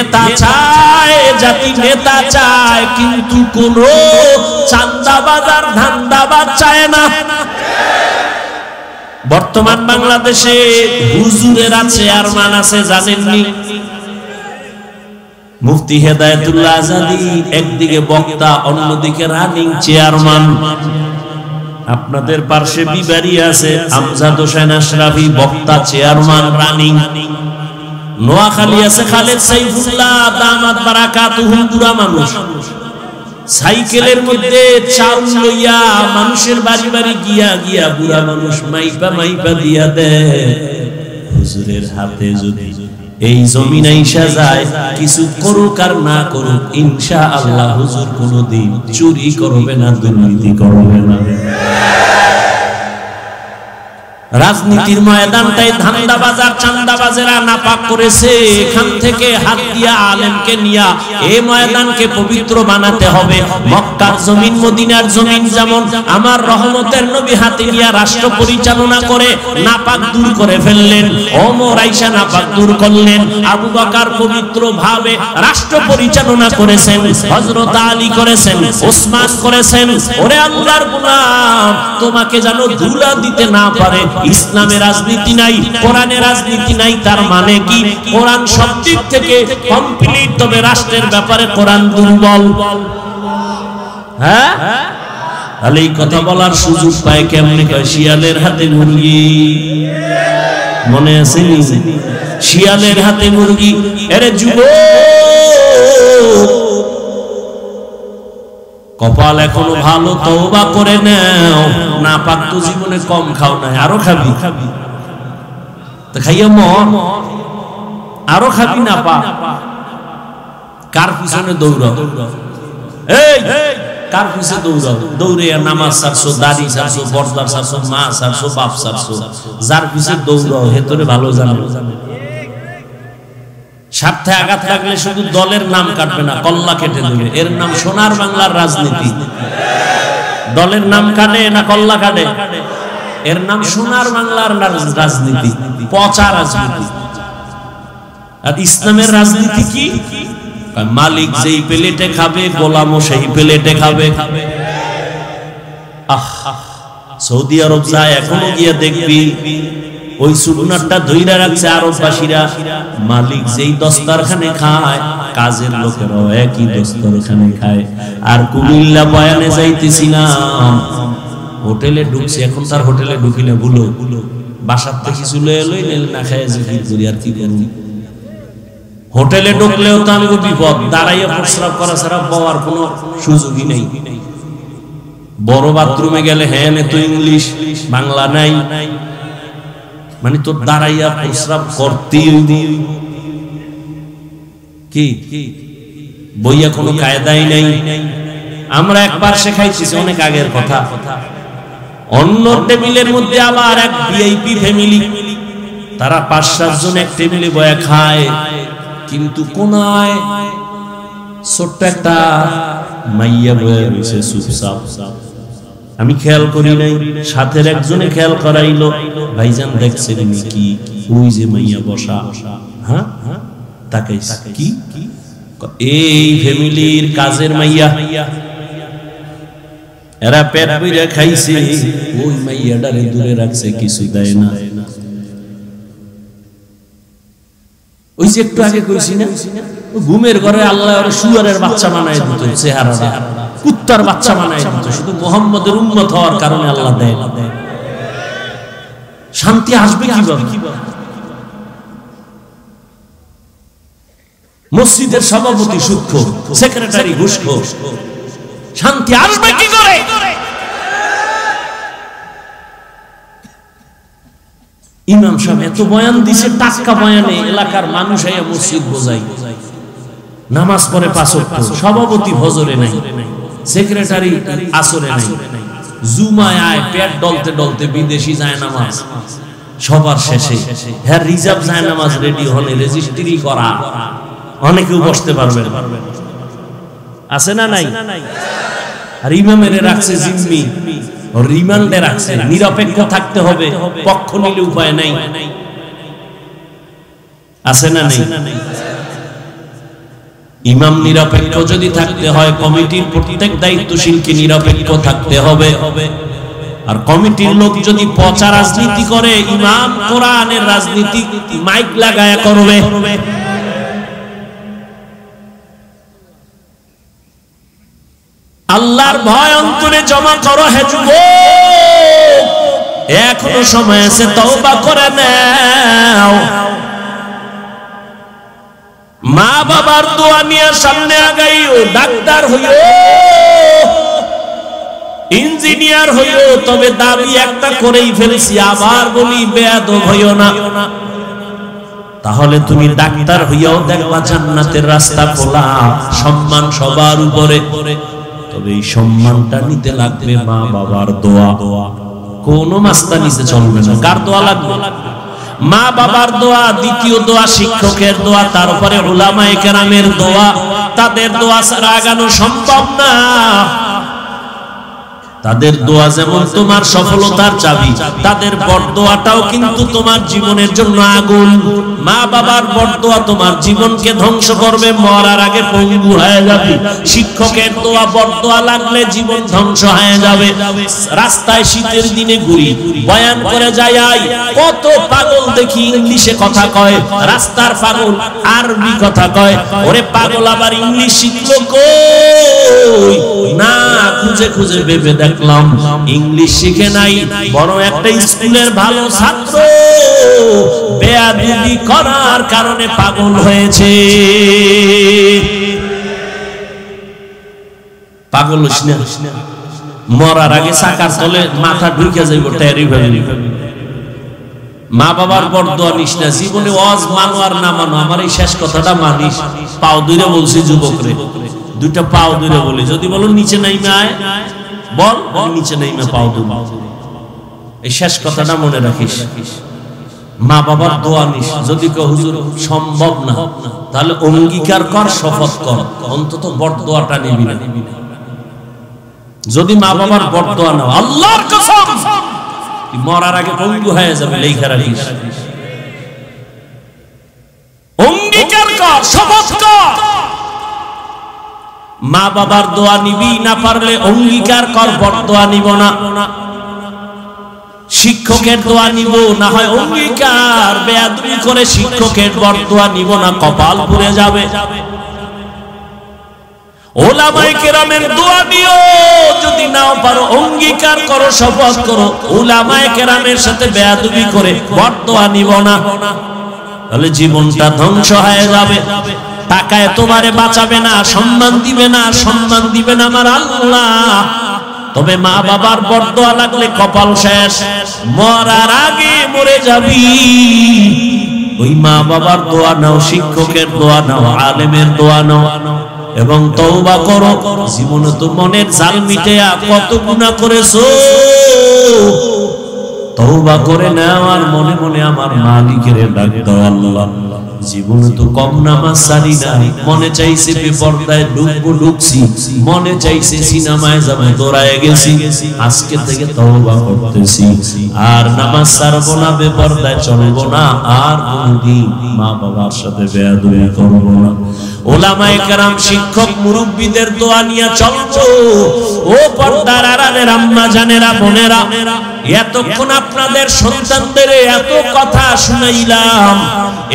নেতা চায়, জাতি নেতা চায়, কিন্তু কোন চাঁদাবাজ আর ধান্দাবাজ চায় না। বর্তমান বাংলাদেশে হুজুরেরা চেয়ারম্যান আছে জানেননি? মুফতি হেদায়েতুল্লাহ আজাদী একদিকে বক্তা, অন্যদিকে রানিং চেয়ারম্যান। আপনাদের পার্শ্বে বিবাড়ি আছে আমজাদ হোসেন আশরাফি, বক্তা, চেয়ারম্যান, রানিং। নোয়াখালী আছে খালেদ সাইফুল্লাহ দামাত বারাকাতুহু, বুড়া মানুষ, সাইকেলের মধ্যে চাউল লইয়া মানুষের বাড়ি বাড়ি গিয়া গিয়া বুড়া মানুষ মাইপা মাইপা দিয়া দেয়। হুজুরের হাতে যদি এই জমিন আইসা যায়, কিছু করুক আর না করুক, ইনশাআল্লাহ হুজুর কোনদিন চুরি করবে না, দুর্নীতি করবে না। রাজনীতির ময়দানটাই ধান্দাবাজার চান্দাবাজেরা নাপাক করেছে। এখান থেকে হাত দিয়া আলেমকে নিয়া এই ময়দানকে পবিত্র বানাতে হবে। মক্কার জমিন, মদিনার জমিন যেমন আমার রহমতের নবী হাতে নিয়া রাষ্ট্র পরিচালনা করে নাপাক দূর করে ফেললেন, ওমর আয়েশা নাপাক দূর করলেন, আবু বকর পবিত্র ভাবে রাষ্ট্র পরিচালনা করেছেন, হযরত আলী করেছেন, ওসমান করেছেন। ওরে আল্লাহর গোলাম, তোমাকে যেন ধুলা দিতে না পারে। ইসলামের রাজনীতি নাই, কোরআনের রাজনীতি নাই, তার মানে কি? কোরআন সব দিক থেকে কমপ্লিট, তবে রাষ্ট্রের ব্যাপারে কোরআন দুর্বল। হ্যাঁ, তাহলে এই কথা বলার সুযোগ পায় কেমনে? শিয়ালের হাতে মুরগি, মনে আছে নি? শিয়ালের হাতে মুরগি। আরে যুবক, কপাল এখনো ভালো, তওবা করে নাও। না পাক তো জীবনে কম খাও না, আরো খাবি, তো খাইয়া আরো খাবি না পা। কার পিছনে দৌড়াও? এই কার পিছনে দৌড়াও? দৌড়ে নামাজ ছাড়ছো, দাড়ি ছাড়ছো, বর্দার ছাড়ছো, মা ছাড়ছো, বাপ ছাড়ছো। যার পিছনে দৌড়াও হেতরে ভালো জানো। স্বার্থে আঘাত লাগলে শুধু দলের নাম কাটবে না, কল্লা কেটে দেবে। এর নাম সোনার বাংলার রাজনীতি। দলের নাম কাটে না কল্লা কাটে, এর নাম সোনার বাংলার রাজনীতি, পচা রাজনীতি। আর ইসলামের রাজনীতি কি? মালিক যেই প্লেটে খাবে, গোলামও সেই প্লেটে খাবে। সৌদি আরব যায়, এখনো গিয়ে দেখবি ওই সুন্নাতটা ধইরা রাখছে আরববাসীরা। মালিক যেই দস্তরখানে খায়, কাজের লোকেরাও একই দস্তরখানে খায়। আর কুমিল্লা বয়ানে যাইতেছিলাম, হোটেলে ঢুকছি, এখন তার হোটেলে ঢুকি না, ভুলো বাসার থেকে কিছু লই না খায় জিকির করি, আর কি করুন। হোটেলে ঢুকলেও তো আমি বিপদ, দাঁড়াইয়া প্রস্রাব করা ছাড়া পাওয়ার কোনো সুযোগই নেই। বড় বাথরুমে গেলে হ্যাঁ তো ইংলিশ, বাংলা নাই, মানে তোর দাঁড়াইয়া প্রস্রাব করতেই কি বইয়া কোনো কায়দাই নাই। আমরা একবার শেখাইছি, অনেক আগের কথা। অন্য টেবিলের মধ্যে আবার এক ভিআইপি ফ্যামিলি, তারা ৫-৭ জন এক টেবিলে বয়া খায়, কিন্তু কোনায় ছোট্ট একটা মাইয়া বয়া রয়েছে চুপচাপ। আমি খেয়াল করি নাই, সাথের একজনে খেয়াল করাইলো, ভাইজান দেখছেন কি? ওই যে মাইয়া বসা। হ্যাঁ, তাকে কি? এই ফ্যামিলির কাজের মাইয়া, এরা পেট পুইরা খাইছে, ওই মাইয়াটারে দূরে রাখছে, কিছু দেয় না। ওই যে একটু আগে কইছি না, ঘুমের ঘরে আল্লাহ ওরে শুয়ারের বাচ্চা বানায় দিত, চেহারাটা কুত্তার বাচ্চা বানায় দিত, শুধু মুহাম্মদের উম্মত হওয়ার কারণে আল্লাহ দেয়। শান্তি আসবে কিভাবে? মসজিদের সভাপতি সুদখোর, সেক্রেটারি ঘুষখোর, শান্তি আসবে কি করে? ইমাম সাহেব এত বয়ান দিছে, টাটকা বয়ানে এলাকার মানুষ আইয়া মসজিদ বোঝাই, নামাজ পড়ে ৫ ওয়াক্ত, সভাপতি ফজরে নাই, সেক্রেটারি আসরে নাই, জুমায় আয় পেট ডলতে ডলতে বিদেশি যায় নামাজ, সবার শেষে হ্যাঁ রিজার্ভ যায় নামাজ রেডি হলে রেজিস্ট্রি করা, অনেকেও বসতে পারবে, আছে না নাই? আর ইমামের রাখছে জিম্মি, রিমান্ডে রাখছে, নিরপেক্ষ থাকতে হবে, পক্ষ নিলে উপায় নাই, আছে না নাই? ইমাম নিরপেক্ষ যদি থাকতে হয় কমিটির প্রত্যেক দায়িত্বশীলকে নিরপেক্ষ থাকতে হবে। আর কমিটির লোক যদি পচা রাজনীতি করে, ইমাম কোরআনের রাজনীতি মাইক লাগায়া করবে। আল্লাহর ভয় অন্তরে জমা করো হে যুবক, এখনো সময় আছে, তওবা করে নাও। মা বাবার দোয়া নিয়ে সামনে আগাইও, ডাক্তার হইও, ইঞ্জিনিয়ার হইও, তবে দাবি একটা করেই ফেলছি, আবার বলি বেয়াদব হইও না। তাহলে তুমি ডাক্তার হইয়াও দেখবা জান্নাতের রাস্তা খোলা, সম্মান সবার উপরে। তবে এই সম্মানটা নিতে লাগবে মা বাবার দোয়া। কোনো মাস্তা নিচে চলবে না। কার দোয়া লাগবে? মা বাবার দোয়া। দ্বিতীয় দোয়া শিক্ষকের দোয়া, তারপরে উলামায়ে কেরামের দোয়া। তাদের দোয়া ছাড়া আগানো সম্ভব না। তাদের দোয়া যেমন তোমার সফলতার চাবি, তাদের বরদোয়াটাও কিন্তু তোমার জীবনের জন্য আগুন। মা বাবার বরদোয়া তোমার জীবনকে ধ্বংস করবে, মরার আগে পঙ্গু হয়ে যাবে। শিক্ষকের দোয়া বরদোয়া লাগলে জীবন ধ্বংস হয়ে যাবে। রাস্তায় শীতের দিনে ঘুরি, বয়ান করে যাই, কত পাগল দেখি ইংলিশে কথা কয়, রাস্তার পাগল আরবি কথা কয়। ওরে পাগল, আবার ইংলিশ শিখলো কই? না, খুঁজে খুঁজে ভেবে দেখলাম ইংলিশ শিখে নাই, বড় একটা স্কুলের ভালো ছাত্র বেয়াদবি করার কারণে পাগল হয়েছে। পাগল হইস না, মরার আগে চাকার তলে মাথা ঢুকে যাইব টেরি ফেলি। মা বাবার বরদোয়া নিস না। জীবনে ওয়াজ মানো আর না মানো, আমার এই শেষ কথাটা মানিস। পাও ধরে বলছি যুবকরে, দুইটা পাও ধরে বলি, যদি বলো নিচে নাইমে আয়, বল নিচে নাইমে পাও ধরে। এই শেষ কথাটা মনে রাখিস। মা বাবার দোয়া নিস। যদি কেউ হুজুর সম্ভব না, তাহলে অঙ্গীকার কর, শপথ কর, অন্তত বরদোয়াটা নিবি না। যদি মা বাবার বরদোয়া নাও, আল্লাহর কসম মরার আগে পঙ্গু হয়ে যাবে, লেখা রাখিস। অঙ্গীকার কর, শপথ কর। মা বাবার দোয়া নিবি, না পারলে অঙ্গীকার কর বরদোয়া নিব না। শিক্ষকের দোয়া নিব, না হয় অঙ্গীকার, বেয়াদবি করে শিক্ষকের বরদোয়া নিব না, কপাল পুড়ে যাবে। উলামায়ে কেরামের দোয়া নিও, যদি নাও পারো অঙ্গীকার করো, শপথ করো, উলামায়ে কেরামের সাথে বেয়াদবি করে বরদোয়া নিব না, তাহলে জীবনটা ধ্বংস হয়ে যাবে। টাকায় তোমারে বাঁচাবে না, সম্মান দিবে না, সম্মান দিবে না আমার আল্লাহ। তবে মা বাবার বরদোয়া লাগলে কপাল শেষ, মরার আগে মরে যাবি। ওই মা বাবার দোয়া নাও, শিক্ষকের দোয়া নাও, আলেমের দোয়া নাও, এবং তওবা করো। জীবনে তো মনের জাল মিটেয়া কত গুনাহ করেছো, তওবা করে নাও আর মনে মনে আমার মালিকের ডাক দাও। আল্লাহ, জীবনে তো কম নামাজ সারি নাই, মনে চাইছে বেপরদায় ঢুকছি, মনে চাইছে সিনেমায় যাবে দৌড়ায় গেছি, আজকে থেকে তওবা করতেছি, আর নামাজ ছাড়বো না, বেপরদায় চলবো না, আর কোনদিন মা বাবার সাথে বেয়াদবি করবো না। উলামায়ে কেরাম, শিক্ষক মুরব্বিদের দোয়া নিয়ে চলবো। ও পর্দার আড়ালের আম্মা জানেরা, বোনেরা, এতক্ষণ আপনাদের সন্তানদের এত কথা শুনাইলাম।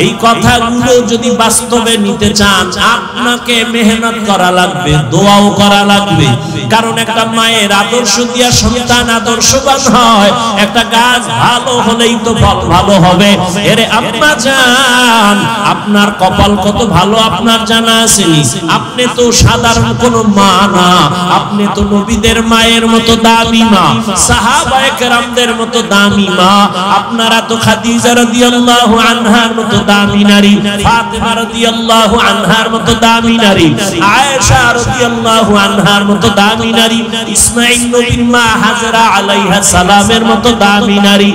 এই কথাগুলো যদি বাস্তবে নিতে চান, আপনাকে মেহনত করা লাগবে, দোয়াও করা লাগবে। কারণ একটা মায়ের আদর্শ দিয়া সন্তান আদর্শবান হয়। একটা গাছ ভালো হলেই তো ফল ভালো হবে। এরে আম্মা জান, আপনার কপাল কত ভালো আপনার জানা আসেনি। আপনি তো সাধারণ কোনো মা না, আপনি তো নবীদের মায়ের মতো দামি মা, সাহাবায়ে কেরামদের মতো দামি মা। আপনারা তো খাদিজা রাদিয়াল্লাহু আনহার মতো দামি নারী, ফাতেমা রাদিয়াল্লাহু আনহার মতো দামি নারী, আয়েশা রাদিয়াল্লাহু আনহার মতো দামি নারী, ইসমাঈল নবীর মা হাজরা আলাইহা সালামের মতো দামি নারী,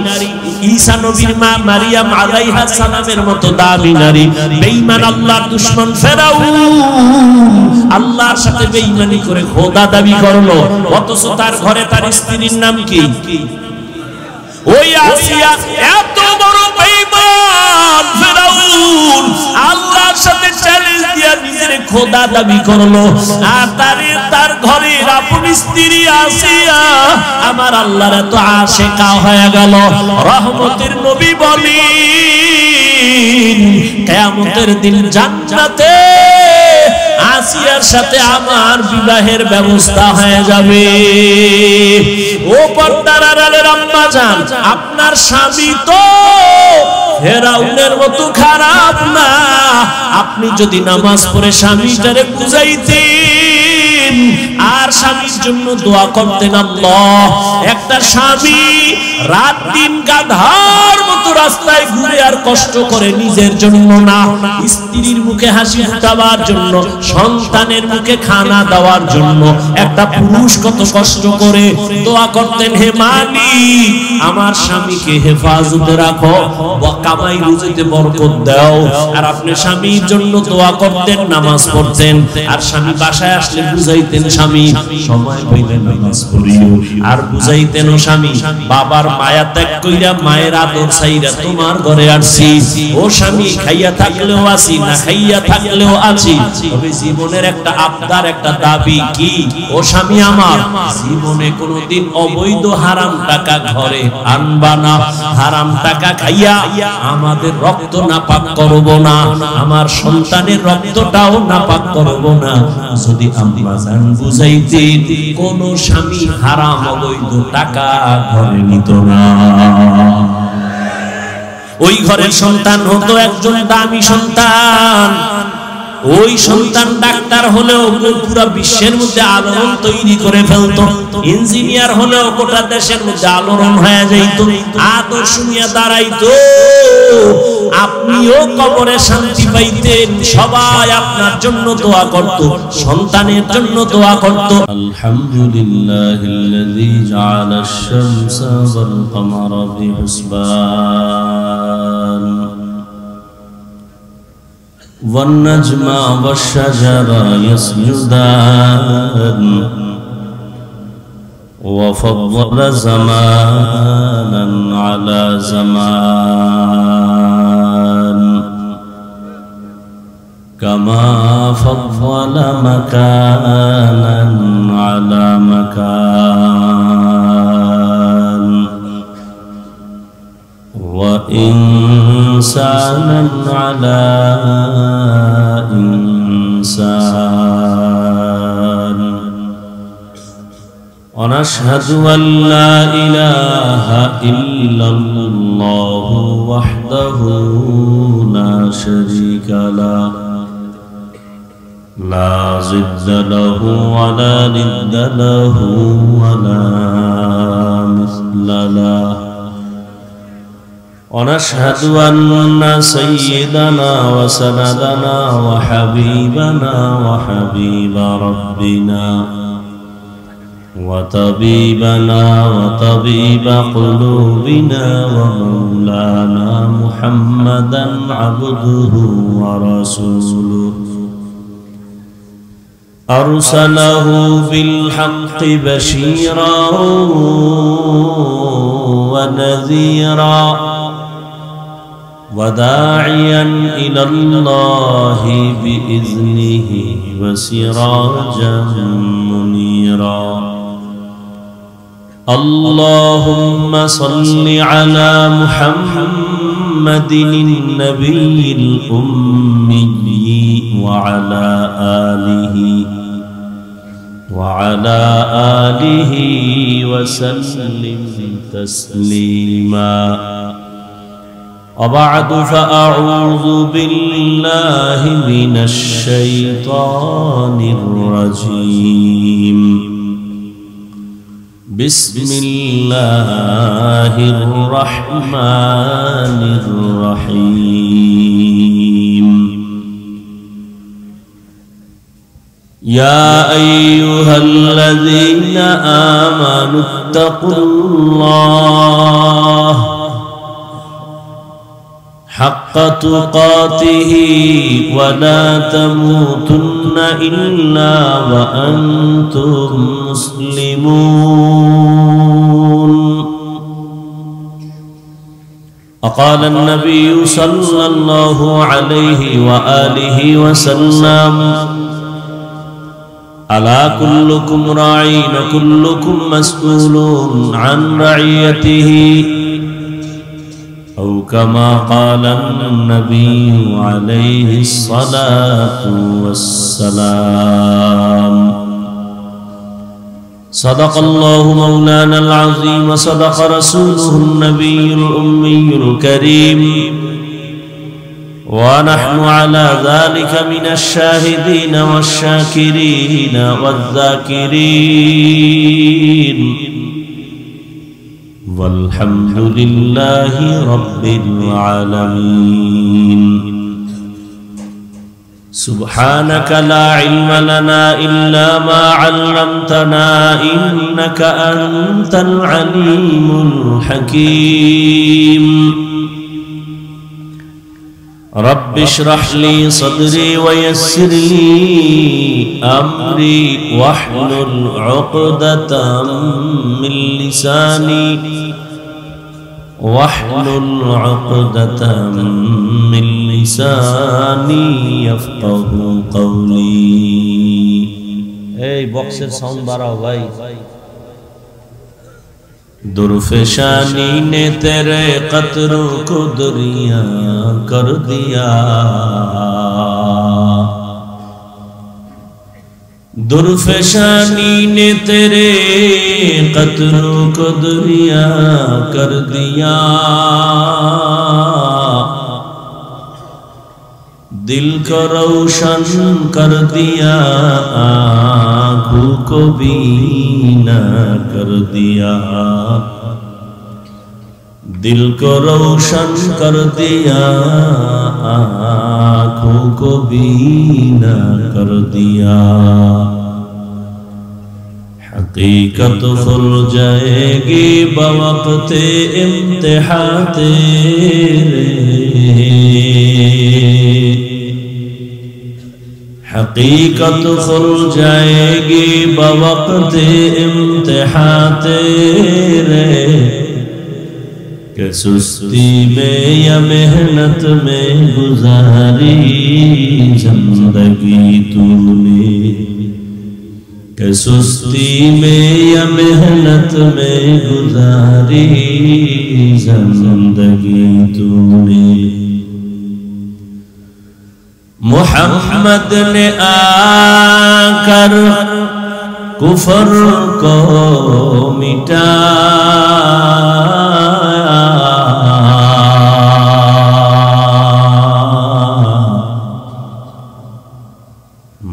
ঈসা নবীর মা মারিয়াম আলাইহা সালামের মতো দামি নারী। বেঈমান আল্লাহর দুশমন ফেরাউন আল্লাহর সাথে বেঈমানি করে খোদা দাবি করলো, অথচ তার ঘরে তার স্ত্রীর নাম কি? ওই আসিয়া। এত বড় বেঈমান ফেরাউন আল্লাহর সাথে চ্যালেঞ্জ দিয়া নিজের নিজের খোদা দাবি করলো, আর তার ঘরের আপন স্ত্রী আসিয়া আমার আল্লাহর এত আশিকা হয়ে গেল। রহমতের নবী বলেন কিয়ামতের দিন জান্নাতে আসিয়ার সাথে আমার বিবাহের ব্যবস্থা হয়ে যাবে। ও পর্দার আড়ালের আম্মা জান, আপনার স্বামী তো ফেরাউনের মতো খারাপ না। আপনি যদি নামাজ পড়ে স্বামীটারে বুঝাইতেন আর স্বামীর জন্য দোয়া করতেন, আল্লাহ একটা স্বামী রাত দিন গাধার মতো রাস্তায় ঘুরে আর কষ্ট করে নিজের জন্য না, স্ত্রীর মুখে হাসি ফুটাবার জন্য, সন্তানের মুখে খানা দেওয়ার জন্য একটা পুরুষ কত কষ্ট করে দোয়া করতেন, হে মালিক আমার স্বামীকে হেফাজতে রাখো, কামাই রুজিতে বরকত দাও। আর আপনি স্বামীর জন্য দোয়া করতেন, নামাজ পড়তেন, আর স্বামী বাসায় আসলে বুঝাইতেন স্বামী সময় পাইলে নামাজ পড়িও, আর বুঝাইতেন ও স্বামী বাবার মায়া ত্যাগ কইরা মায়ের আদর চাইরা তোমার ঘরে আসছি। ও স্বামী খাইয়া থাকলেও আছি, না খাইয়া থাকলেও আছি, তবে জীবনের একটা আবদার, একটা দাবি কি, ও স্বামী আমার জীবনে কোনোদিন অবৈধ হারাম টাকা ঘরে আনবা না, হারাম টাকা খাইয়া আমাদের রক্ত নাপাক করব না, আমার সন্তানের রক্তটাও নাপাক করব না। যদি আম্মা জান বুঝাইতেন কোন স্বামী হারাম অবৈধ টাকা ঘরে নিত না। ওই ঘরের সন্তান হতো একজন দামি সন্তান, ওই সন্তান ডাক্তার হলেও পুরো বিশ্বের মধ্যে আলোড়ন তৈরি করে ফেলতো, ইঞ্জিনিয়ার হলেও গোটা দেশের মধ্যে আলোড়ন হয়ে যাইত, আদর্শ নিয়ে দাঁড়াইতো। আপনিও কবরে শান্তি পাইতেন, সবাই আপনার জন্য দোয়া করত, সন্তানের জন্য দোয়া করত। আলহামদুলিল্লাহিল্লাযী জাআলাশ শামসা ওয়াল কমারা বিহুসবান والنجم والشجر يسجدان وفضل زمانا على زمان كما فضل مكانا على مكان وإنسانا على إنسان ونشهد أن لا إله إلا الله وحده لا شريك له لا ضد له ولا ند له ولا مثل له ونشهد أن سيدنا وسندنا وحبيبنا وحبيب ربنا وطبيبنا وطبيب قلوبنا ومولانا محمدا عبده ورسوله أرسله بالحق بشيرا ونذيرا وداعيا إلى الله بإذنه وسراجا منيرا اللهم صل على محمد النبي الأمي وعلى آله وسلم تسليما وبعد فأعوذ بالله من الشيطان الرجيم بسم الله الرحمن الرحيم يا أيها الذين آمنوا اتقوا الله حق تقاته ولا تموتن إلا وأنتم مسلمون وقال النبي صلى الله عليه وآله وسلم ألا كلكم راع وكلكم مسؤول عن رعيته أو كما قال النبي عليه الصلاة والسلام صدق الله مولانا العظيم وصدق رسوله النبي الأمي الكريم ونحن على ذلك من الشاهدين والشاكرين والذاكرين والحمد لله رب العالمين سبحانك لا علم لنا إلا ما علمتنا إنك أنت العليم الحكيم رب اشرح لي صدري ويسر لي أمري واحلل عقدة من لساني يفقه قولي এই বক্সের সাউন্ড বাড়াও ভাই दुर्फेशानी ने तेरे कतरों को दरिया कर दिया दुर्फेशानी ने तेरे कतरों को दरिया कर दिया दिल को रोशन कर दिया आँखों को बीना कर दिया दिल को रोशन कर दिया आँखों को बीना कर दिया हकीकत खुल जाएगी बवक़्ते इम्तिहान तेरे हकीकत खुल जाएगी बवक़्ते इम्तिहान तेरे कि सुस्ती में या मेहनत में गुजारी जिंदगी तूने कि सुस्ती में या मेहनत में गुजारी जिंदगी तूने मोहम्मद ने आकर कुफर को मिटाया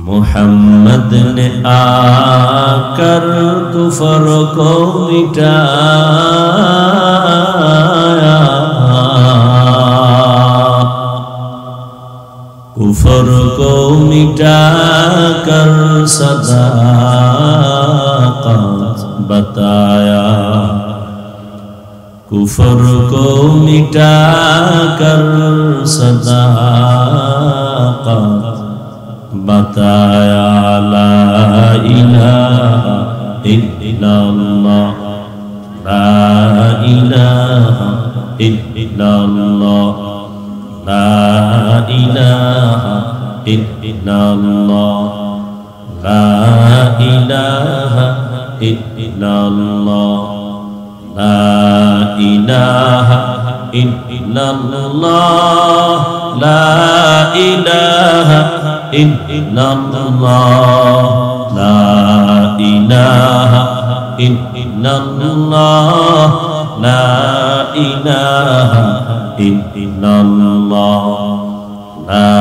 मोहम्मद ने आकर कुफर को मिटाया कुफर को मिटाकर सदाक़त बताया कुफर को मिटाकर सदाक़त बताया ला इलाहा इल्लल्लाह ला इलाहा इल्लल्लाह ला इलाहा इल्लल्लाह ला इलाहा इल्लल्लाह ला इलाहा इल्लल्लाह ला इलाहा इल्लल्लाह ला इलाहा इल्लल्लाह ला इलाहा इल्लल्लाह ला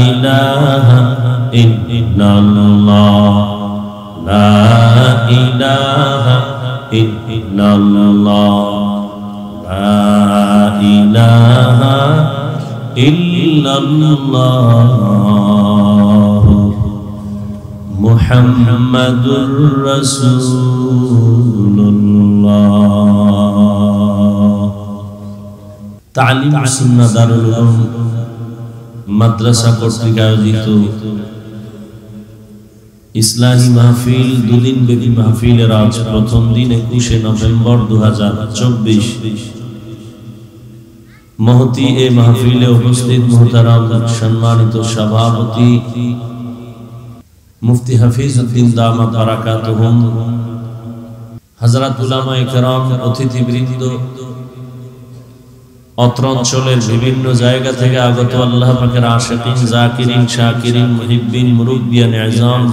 इलाहा इल्लल्लाह ला इलाहा इल्लल्लाह ला इलाहा इल्लल्लाह मुहम्मदुर रसूलुल्लाह तालीम सुन्नाह दारुल उलूम মাদ্রাসা কর্তৃক আয়োজিত ইসলামী মাহফিল দুদিন ব্যাপী মাহফিলের আজ প্রথম দিন 21 নভেম্বর 2024 महती ए महफिले उपस्थित मोहतरम सम्मानित सभापति मुफ्ती हफीजुद्दीन दामत बरकातुहुम, हजरत उलामा इकराम, अतिथिवृंद, अत्र अंचलेर विभिन्न जायगा थेके आगत आल्लाह पाकेर आशिकीन, जाकिरिन, शाकिरिन, मुहिब्बिन, मुरुब्बियान इज़ाम,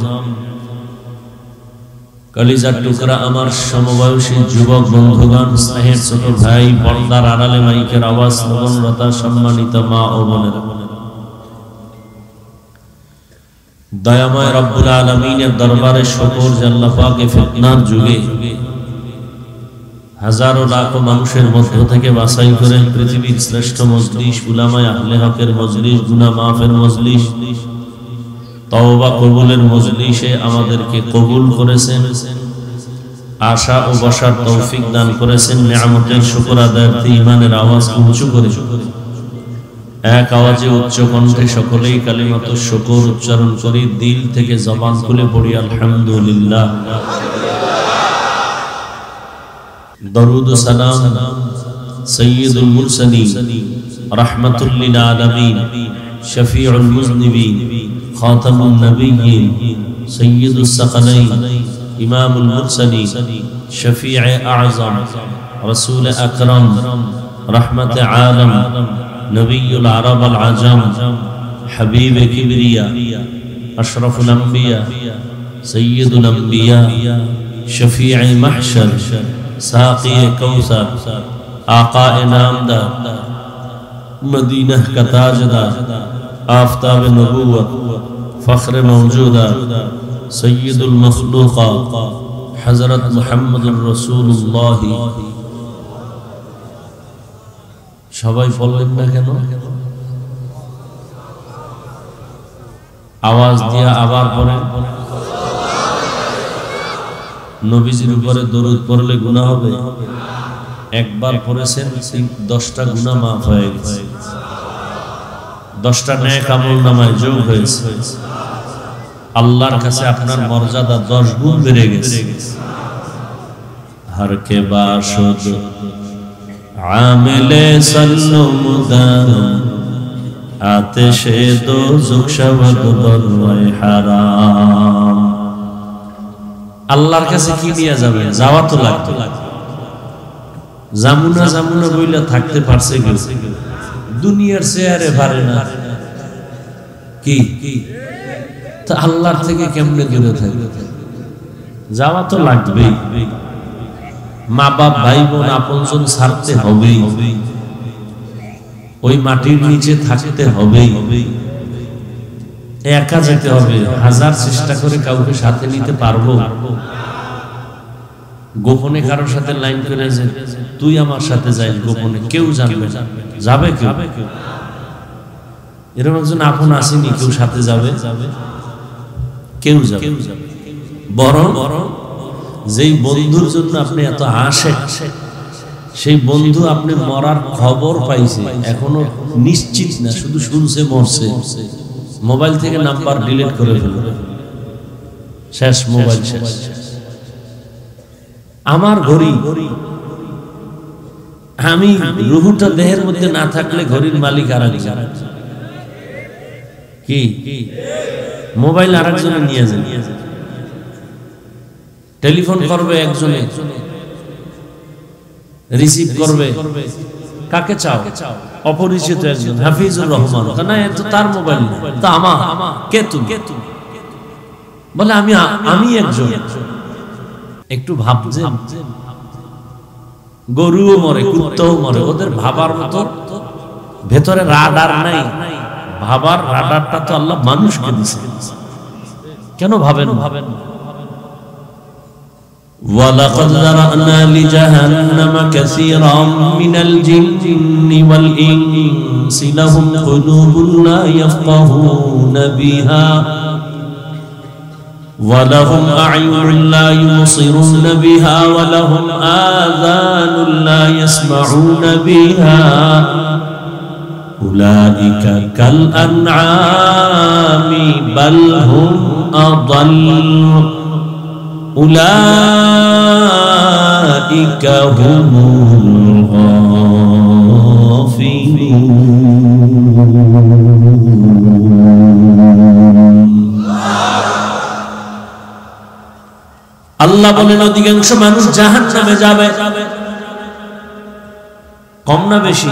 कलिजार टुकरा आमार समबयसी युवक बंधुगण, स्नेहेर छोट भाई, पर्दार आड़ाले माइकेर आवाज श्रवणरता सम्मानित मा ओ बोनेरा, दयामय रब्बुल आलमीनेर दरबारे शुक्र जे आल्लाह पाक ए फितनार जुगे हजारों लाखों मानुषेर मध्य थेके बाछाई करे पृथिवीर श्रेष्ठ मजलिस उलामाए आहले हकेर मजलिस, गुनाह माफेर मजलिस, तौबा कबुलेर मजलिसे आमादेरके कबुल करेছেন, आशा ও বসার তৌফিক দান করেছেন। নিয়ামতের শুকর আদায়ার্থে ঈমানের আওয়াজ উঁচু করে এক আওয়াজে উচ্চ কণ্ঠে সকলেই কালিমাতুশ শুকর উচ্চারণ করি, দিল থেকে জবান খুলে পড়ি আলহামদুলিল্লাহ। দরুদ ও সালাম সাইয়্যিদুল মুরসালিন রাহমাতুল লিল আলামিন শফিউল মুযনিবিন খাতামুন নবিয়্যিন সাইয়্যিদুস সাকালাইন ইমামুল মুরসালিন শফিয়ে আযম রাসূল আকরাম রহমতে আলম নবিয়ুল আরব আল আজম হাবিবে কিবরিয়া আশরাফুল আম্বিয়া সাইয়্যিদুল আম্বিয়া শফিয়ে মাহশর साक़ी कौसर आका नामदार मदीना का ताजदार आफताब नबूवत फ़ख्र मौजूदा सय्यदुल मखलूक़ात हज़रत मुहम्मदुर रसूलुल्लाह। सबाई बोलेन ना केन? आवाज दिया आबार पड़ेन। नबीजिर उपरे दरूद पढ़ले गुनाह होबे? एकबार पढ़ेছেন 10টা गुनाह माफ হয়ে গেছে, 10টা নেক আমল নামায় যোগ হয়েছে, আল্লাহর কাছে আপনার মর্যাদা 10 গুণ বেড়ে গেছে। हर के बाशुद आमिले सल्लुमुदान आतिशे दोज़ख शवद बरवाए हराम। আল্লাহর কাছে কি নিয়ে যাবে? যাওয়া তো লাগতো। জামুনা জামুনা বইলা থাকতে পারছে কেউ? দুনিয়ার চেয়ারে পারে না কি? তো আল্লাহর থেকে কেমনে দূরে থাকবে? যাওয়া তো লাগবেই। মা বাপ ভাই বোন আপনজন ছাড়তে হবেই, ওই মাটির নিচে থাকতে হবেই, একা যেতে হবে। হাজার চেষ্টা করে কাউকে সাথে নিতে পারবো? গোপনে কারোর সাথে লাইন করে যে তুই আমার সাথে যাই, গোপনে কেউ জানবে না, যাবে কেউ? এরকম একজন আপন আসেনি কেউ সাথে যাবে? কেউ যাবে? বরং যেই বন্ধুর জন্য আপনি এত আশে, সেই বন্ধু আপনি মরার খবর পাইছে, এখনো নিশ্চিত না, শুধু শুনছে মরছে, মোবাইল থেকে নাম্বার ডিলিট করে ফেলবে, শেষ, মোবাইল শেষ। আমার ঘড়ি, আমি রুহুটা দেহের মধ্যে না থাকলে ঘড়ির মালিক আরেকজন। কি? মোবাইল আরেকজনে নিয়ে যায়, টেলিফোন করবে একজনে, রিসিভ করবে কাকে চাও? অপরিচিত একজন, হাফিজুর রহমান। না, এ তো তার মোবাইল, তা আমার। কে তুমি? বলে আমি একজন। একটু ভাবছেন, গরুও মরে, কুত্তাও মরে, ওদের ভাবার মতো ভেতরে রাডার নাই। ভাবার রাডারটা তো আল্লাহ মানুষকে দিয়েছে। কেন ভাবেন? وَلَقَدْ ذَرَأْنَا لِجَهَنَّمَ كَثِيرًا مِنَ الْجِنِّ وَالْإِنسِ لَهُمْ قُلُوبٌ لَا يَفْقَهُونَ بِهَا وَلَهُمْ أَعْيُنٌ لَا يُبْصِرُونَ بِهَا وَلَهُمْ آذَانٌ لَا يَسْمَعُونَ بِهَا أُولَئِكَ كَالْأَنْعَامِ بَلْ هُمْ أَضَلُّ أولئك هم الغافلون আল্লাহ বলেন অধিকাংশ মানুষ জাহান্নামে যাবে। কম না বেশি?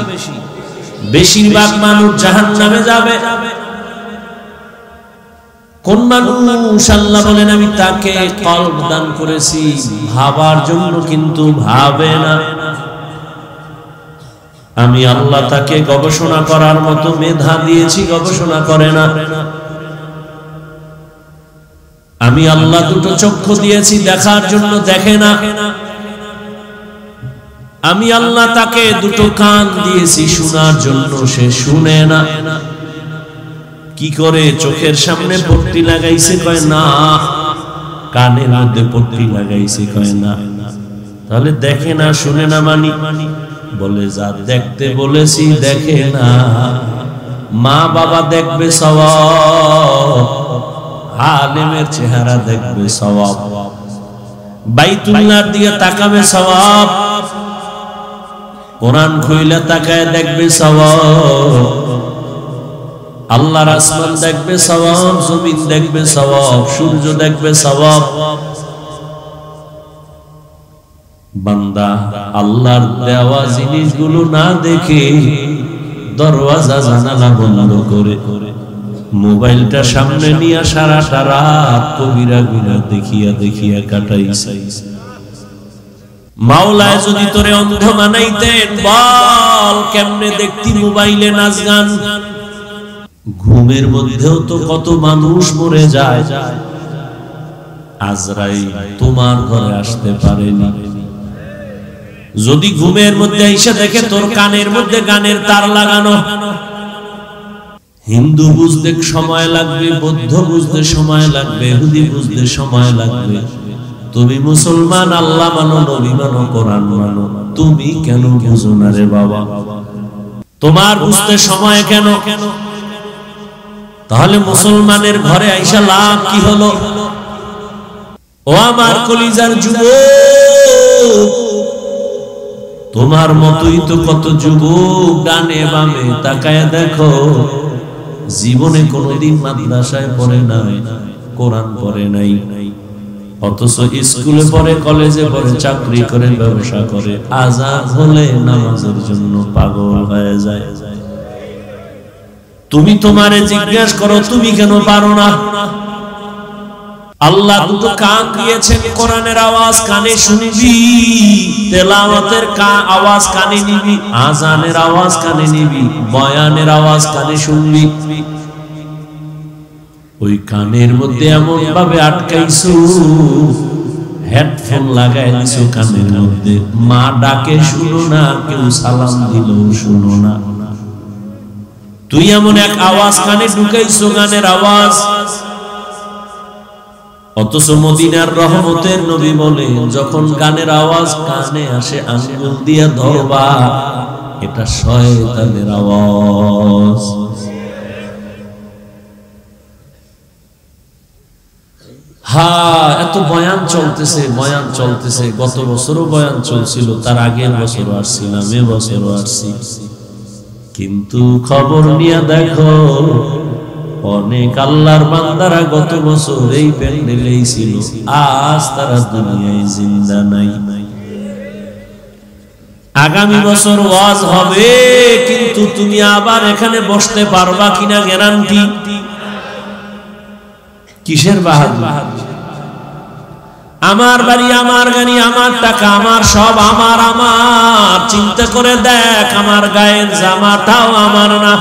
বেশিরভাগ মানুষ জাহান্নামে যাবে। কোন মানুষ? আল্লাহ বলেন আমি তাকে কলব দান করেছি, ভাবার জন্য কিন্তু ভাবে না। আমি আল্লাহ তাকে গবেষণা করার মতো মেধা দিয়েছি, গবেষণা করে না। আমি আল্লাহ দুটো চক্ষু দিয়েছি দেখার জন্য, দেখে না। আমি আল্লাহ তাকে দুটো কান দিয়েছি শোনার জন্য, সে শুনে না। কি করে? চোখের সামনে পট্টি লাগাইছে, কয় না। কানের মধ্যে পট্টি লাগাইছে, কয় না। তাহলে দেখে না, শুনে না মানি? বলে যা দেখতে বলেছি দেখে না। মা বাবা দেখবে সওয়াব, আলেমের চেহারা দেখবে সওয়াব, বাইতুল্লাহর দিকে তাকাবে সওয়াব, কোরআন খুইলা তাকায় দেখবে সওয়াব, আল্লাহর আসমান দেখবে সওয়াব, জমিন দেখবে সওয়াব, সূর্য দেখবে সওয়াব। বান্দা আল্লাহর দেওয়া জিনিসগুলো না দেখে দরওয়াজা জানালা বন্ধ করে মোবাইলটা সামনে নিয়ে সারাটা রাত কবিরা গুনাহ দেখিয়া দেখিয়া কাটাইছে। মাওলায় যদি তোরে অন্ধ বানাইতেন, বল কেমনে দেখতি মোবাইলে নাচ গান? ঘুমের মধ্যেও তো কত মানুষ মরে যায়। আজরাইল তোমার ঘরে আসতে পারেনি। যদি ঘুমের মধ্যে এসে দেখে তোর কানের মধ্যে গানের তার লাগানো, হিন্দু বুঝতে সময় লাগবে, বৌদ্ধ বুঝতে সময় লাগবে, ইহুদি বুঝতে সময় লাগবে। তুমি মুসলমান, আল্লাহ মানো, নবী মানো, কোরআন মানো, তুমি কেন বুঝো না রে বাবা? তোমার বুঝতে সময় কেন? তাহলে মুসলমানের ঘরে আইসা লাভ কি হলো? ও আমার কলিজার যুবক, তোমার মতই তো কত যুবক ডানে বামে তাকায় দেখো, জীবনে কোনোদিন মাদ্রাসায় পড়ে নাই, কোরআন পড়ে নাই, অথচ স্কুলে পড়ে, কলেজে পড়ে, চাকরি করে, ব্যবসা করে, আজান হলে নামাজের জন্য পাগল হয়ে যায়। তুমি তোমারে জিজ্ঞাসা করো, তুমি কেন পারো না? আল্লাহ দুটো কান দিয়েছেন, কোরআনের আওয়াজ কানে শুনবি, তেলাওয়াতের আওয়াজ কানে নিবি, আজানের আওয়াজ কানে নিবি, বয়ানের আওয়াজ কানে শুনবি। ওই কানের মধ্যে এমন ভাবে আটকাইছো, হেডফোন লাগাই দিছো কানের মধ্যে, মা ডাকে শুনো না, কেউ সালাম দিলেও শুনো না। তুই এমন এক আওয়াজ কানে ঢুকাইছো, গানের আওয়াজ। অথচ মদিনার রহমতের নবী বলে, যখন গানের আওয়াজ কানে আসে আঙ্গুল দিয়া ধরবা, এটা শয়তানের আওয়াজ। এত বয়ান চলতেছে, বয়ান চলতেছে। গত বছরও বয়ান চলছিল, তার আগের বছরও আসছিলাম, এ বছরও আসছি। কিন্তু খবর নিয়ে দেখো, অনেক আল্লাহর বান্দারা গত বছর এই প্যান্ডেলেই ছিল, আজ তারা দুনিয়ায় জিন্দা নাই। আগামী বছর ওয়াজ হবে, কিন্তু তুমি আবার এখানে বসতে পারবা কিনা গ্যারান্টি? কিসের বাহাদুর? আমার বাড়ি, আমার গাড়ি, আমার টাকা, আমার সব আমার আমার। চিন্তা করে দেখ, আমার গায়ের জামাটাও আমার না।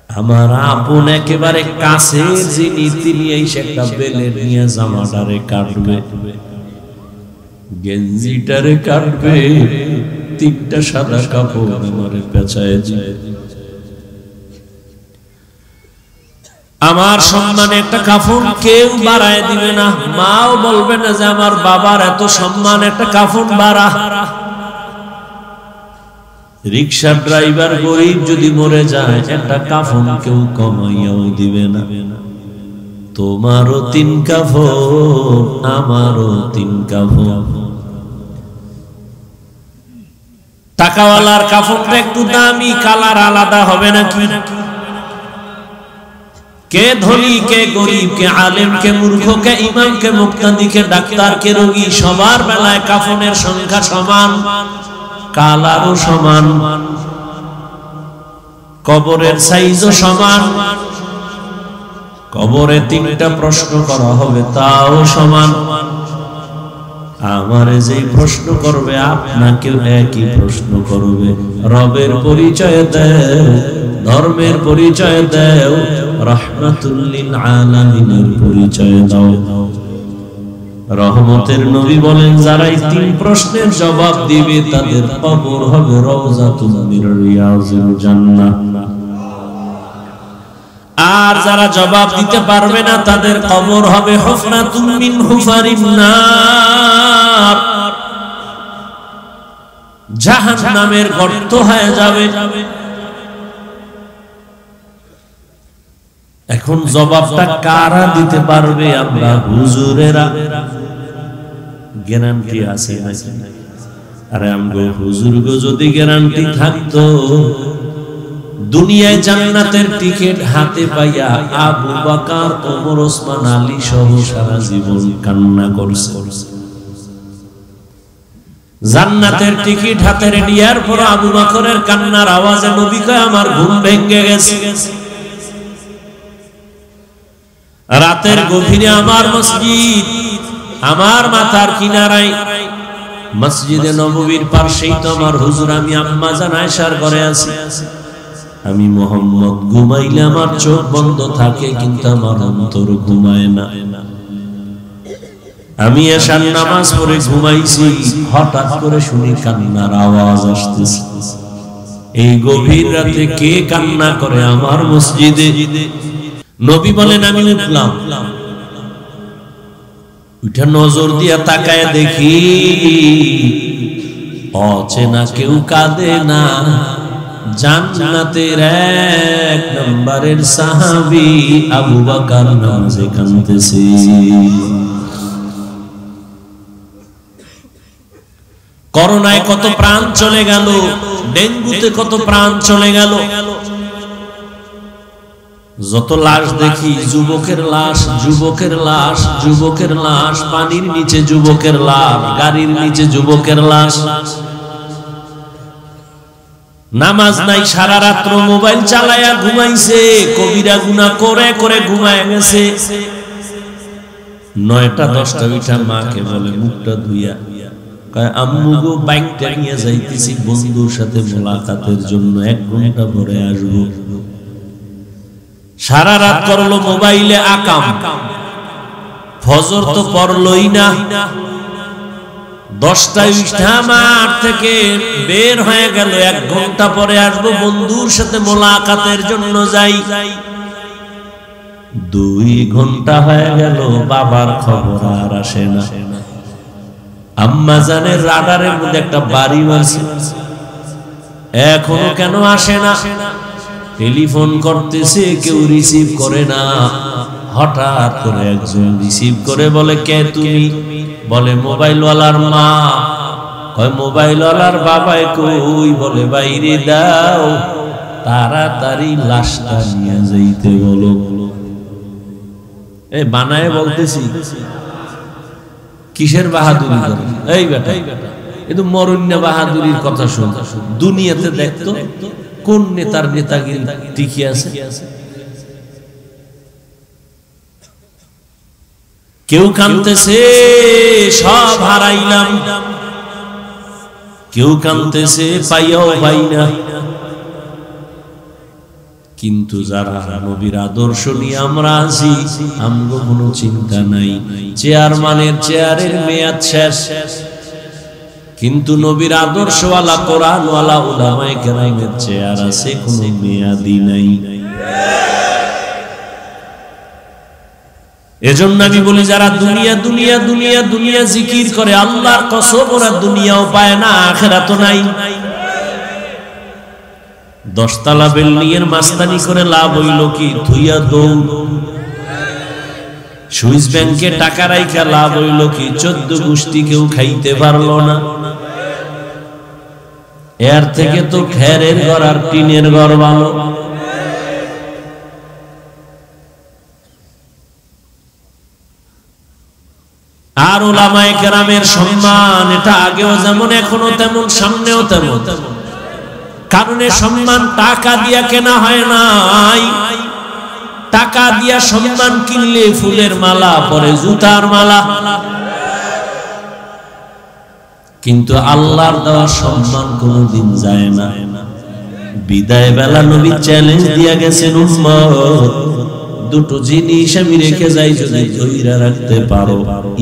আমার আপন একেবারে কাছের যিনি, তিনি এই একটা বেলে নিয়ে জামাটারে কাটবে, গেঞ্জিটারে কাটবে, তিনটা সাদা কাপড় আমারে পেঁচায় যায়। আমার সম্মানে একটা কাফন কেউ বাড়ায় দিবে না, মাও বলবে না যে আমার বাবার এত সম্মান, একটা কাফন বাড়া। রিকশার ড্রাইভার গরিব যদি মরে যায়, একটা কাফন কেউ কমাইয়াও দিবে না। তোমারও তিন কাফন, আমারও তিন কাফন। টাকাওয়ালার কাফনটা একটু দামি, কালার আলাদা হবে নাকি? কে ধনী, কে গরিব, কে আলেম, কে মূর্খ, কে ইমাম, কে মুক্তাদি, কে ডাক্তার, কে রোগী, সবার বেলায় কাফনের সংখ্যা সমান, কালারও সমান, কবরের সাইজও সমান। কবরে 3টা প্রশ্ন করা হবে, তাও সমান। আমারে যে প্রশ্ন করবে আপনাকেও একই প্রশ্ন করবে। রবের পরিচয় দাও, ধর্মের পরিচয় দাও, রাহমাতুল লিল আলামিনের পরিচয় দাও। রহমতের নবী বলেন, যারা এই 3 প্রশ্নের জবাব দিবে তাদের কবর হবে রওজাতুম মির রিয়াজিল জান্নাহ। আর যারা জবাব দিতে পারবে না তাদের কবর হবে হুফরাতুম মিন হুফারিন নার, জাহান্নামের গর্ত হয়ে যাবে। এখন জবাবটা কারা দিতে পারবে? আমরা হুজুরেরা। গ্যারান্টি আছে নাকি? আরে আমগো হুজুরগো যদি গ্যারান্টি থাকতো, দুনিয়ায় জান্নাতের টিকিট হাতে পাইয়া আবু বকর, ওমর, ওসমান, আলী সহ সারা জীবন কান্না করছে। জান্নাতের টিকিট হাতে নেওয়ার পর আবু বকরের কান্নার আওয়াজে নবী কয়, আমার ঘুম ভেঙে গেছে। রাতের গভীরে আমার মসজিদ, আমার মাথার কিনারায় মসজিদে নববীর পাশেই তো আমার হুজুর, আমি আম্মা জান আয়েশার ঘরে আছি। আমি মুহাম্মদ ঘুমাইলে আমার চোখ বন্ধ থাকে, কিন্তু আমার অন্তর ঘুমায় না। আমি এশার নামাজ পড়ে ঘুমাইছি, হঠাৎ করে শুনি কান্নার আওয়াজ আসতেছে। এই গভীর রাতে কে কান্না করে আমার মসজিদে? নবী বলেন, আমি উঠলাম, উঠে নজর দিয়া তাকায় দেখি অচেনা কেউ কাঁদে না, জান্নাতের 1 নম্বরের সাহাবী আবু বকর নামাজে কাঁদতেছে। করোনায় কত প্রাণ চলে গেল, ডেঙ্গুতে কত প্রাণ চলে গেল। যত লাশ দেখি, যুবকের লাশ, যুবকের লাশ, যুবকের লাশ, পানির নিচে যুবকের লাশ, গাড়ির নিচে যুবকের লাশ। নামাজ নাই, সারা রাত্র মোবাইল চালায়া ঘুমাইছে, কবিরা গুনাহ করে করে ঘুমায় গেছে। 9টা 10টা উঠা মাকে বলে, মুখটা ধুইয়া, কয় আম্মু গো, বাইকটা নিয়ে যাইতেছি বন্ধুর সাথে মোলাকাতের জন্য, 1 ঘন্টা পরে আসবো। সারা রাত করলো মোবাইলে আকাম, ফজর তো পড়লই না। 10টায় উঠা মাঠ থেকে বের হয়ে গেল, 1 ঘন্টা পরে আসবো বন্ধুর সাথে মোলাকাতের জন্য যাই। 2 ঘন্টা হয়ে গেল, বাবার খবর আর আসে না। আম্মা জানের রাডারের মধ্যে একটা বাড়ি মারছে, এখনো কেন আসে না? টেলিফোন করতেছে, কেউ রিসিভ করে না। হঠাৎ করে একজন রিসিভ করে বলে, কে তুমি? বলে মোবাইলওয়ালার মা। কয় মোবাইলওয়ালার বাবাই কই? বলে বাইরে দাও, তাড়াতাড়ি লাশটা নিয়ে যাইতে বলো। এই বানায় বলতেছি, কিসের বাহাদুরি করে? এই বেটা, এতো মরণ্য বাহাদুরির কথা শুন। দুনিয়াতে দেখতো কোন নেতার নেতাগিরি টিকে আছে? কেউ কাঁদতেছে, সব হারাইলাম। কেউ কাঁদতেছে, পাইয়াও পাই না। কিন্তু যারা নবীর আদর্শ নিয়ে আমরা আছি, আমগো কোনো চিন্তা নাই। চেয়ারম্যানের চেয়ারের মেয়াদ শেষ, কিন্তু নবীর আদর্শওয়ালা কোরআনওয়ালা উলামায়ে কেরামের চেয়ার আছে, কোনো মেয়াদি নাই। এজন্য আমি বলি, যারা দুনিয়া দুনিয়া দুনিয়া দুনিয়া জিকির করে, আল্লাহর কসম ওরা দুনিয়াও পায় না, আখিরাতও নাই। 10 তলা বিল্ডিংয়ের মাস্তানি করে লাভ হইল কি? ধুইয়া দৌড়। সুইস ব্যাংকে টাকা রাইখা লাভ হইল কি? 14 গোষ্ঠী কেউ খাইতে পারলো না। এর থেকে তো খেরের ঘর আর টিনের ঘর ভালো। আর উলামায়ে কেরামের সম্মান এটা আগেও যেমন এখনো তেমন, সামনেও তেমন। কারণ এই সম্মান টাকা দিয়া কেনা হয় নাই। টাকা দিয়া সম্মান কিনলে ফুলের মালা পরে, জুতার মালা। কিন্তু আল্লাহর দেওয়া সম্মান কোনদিন যায় না। বিদায় বেলা নবী চ্যালেঞ্জ দিয়া গেছেন, উম্মত দুটো জিনিস আমি রেখে যাই, যদি ধইরা রাখতে পারো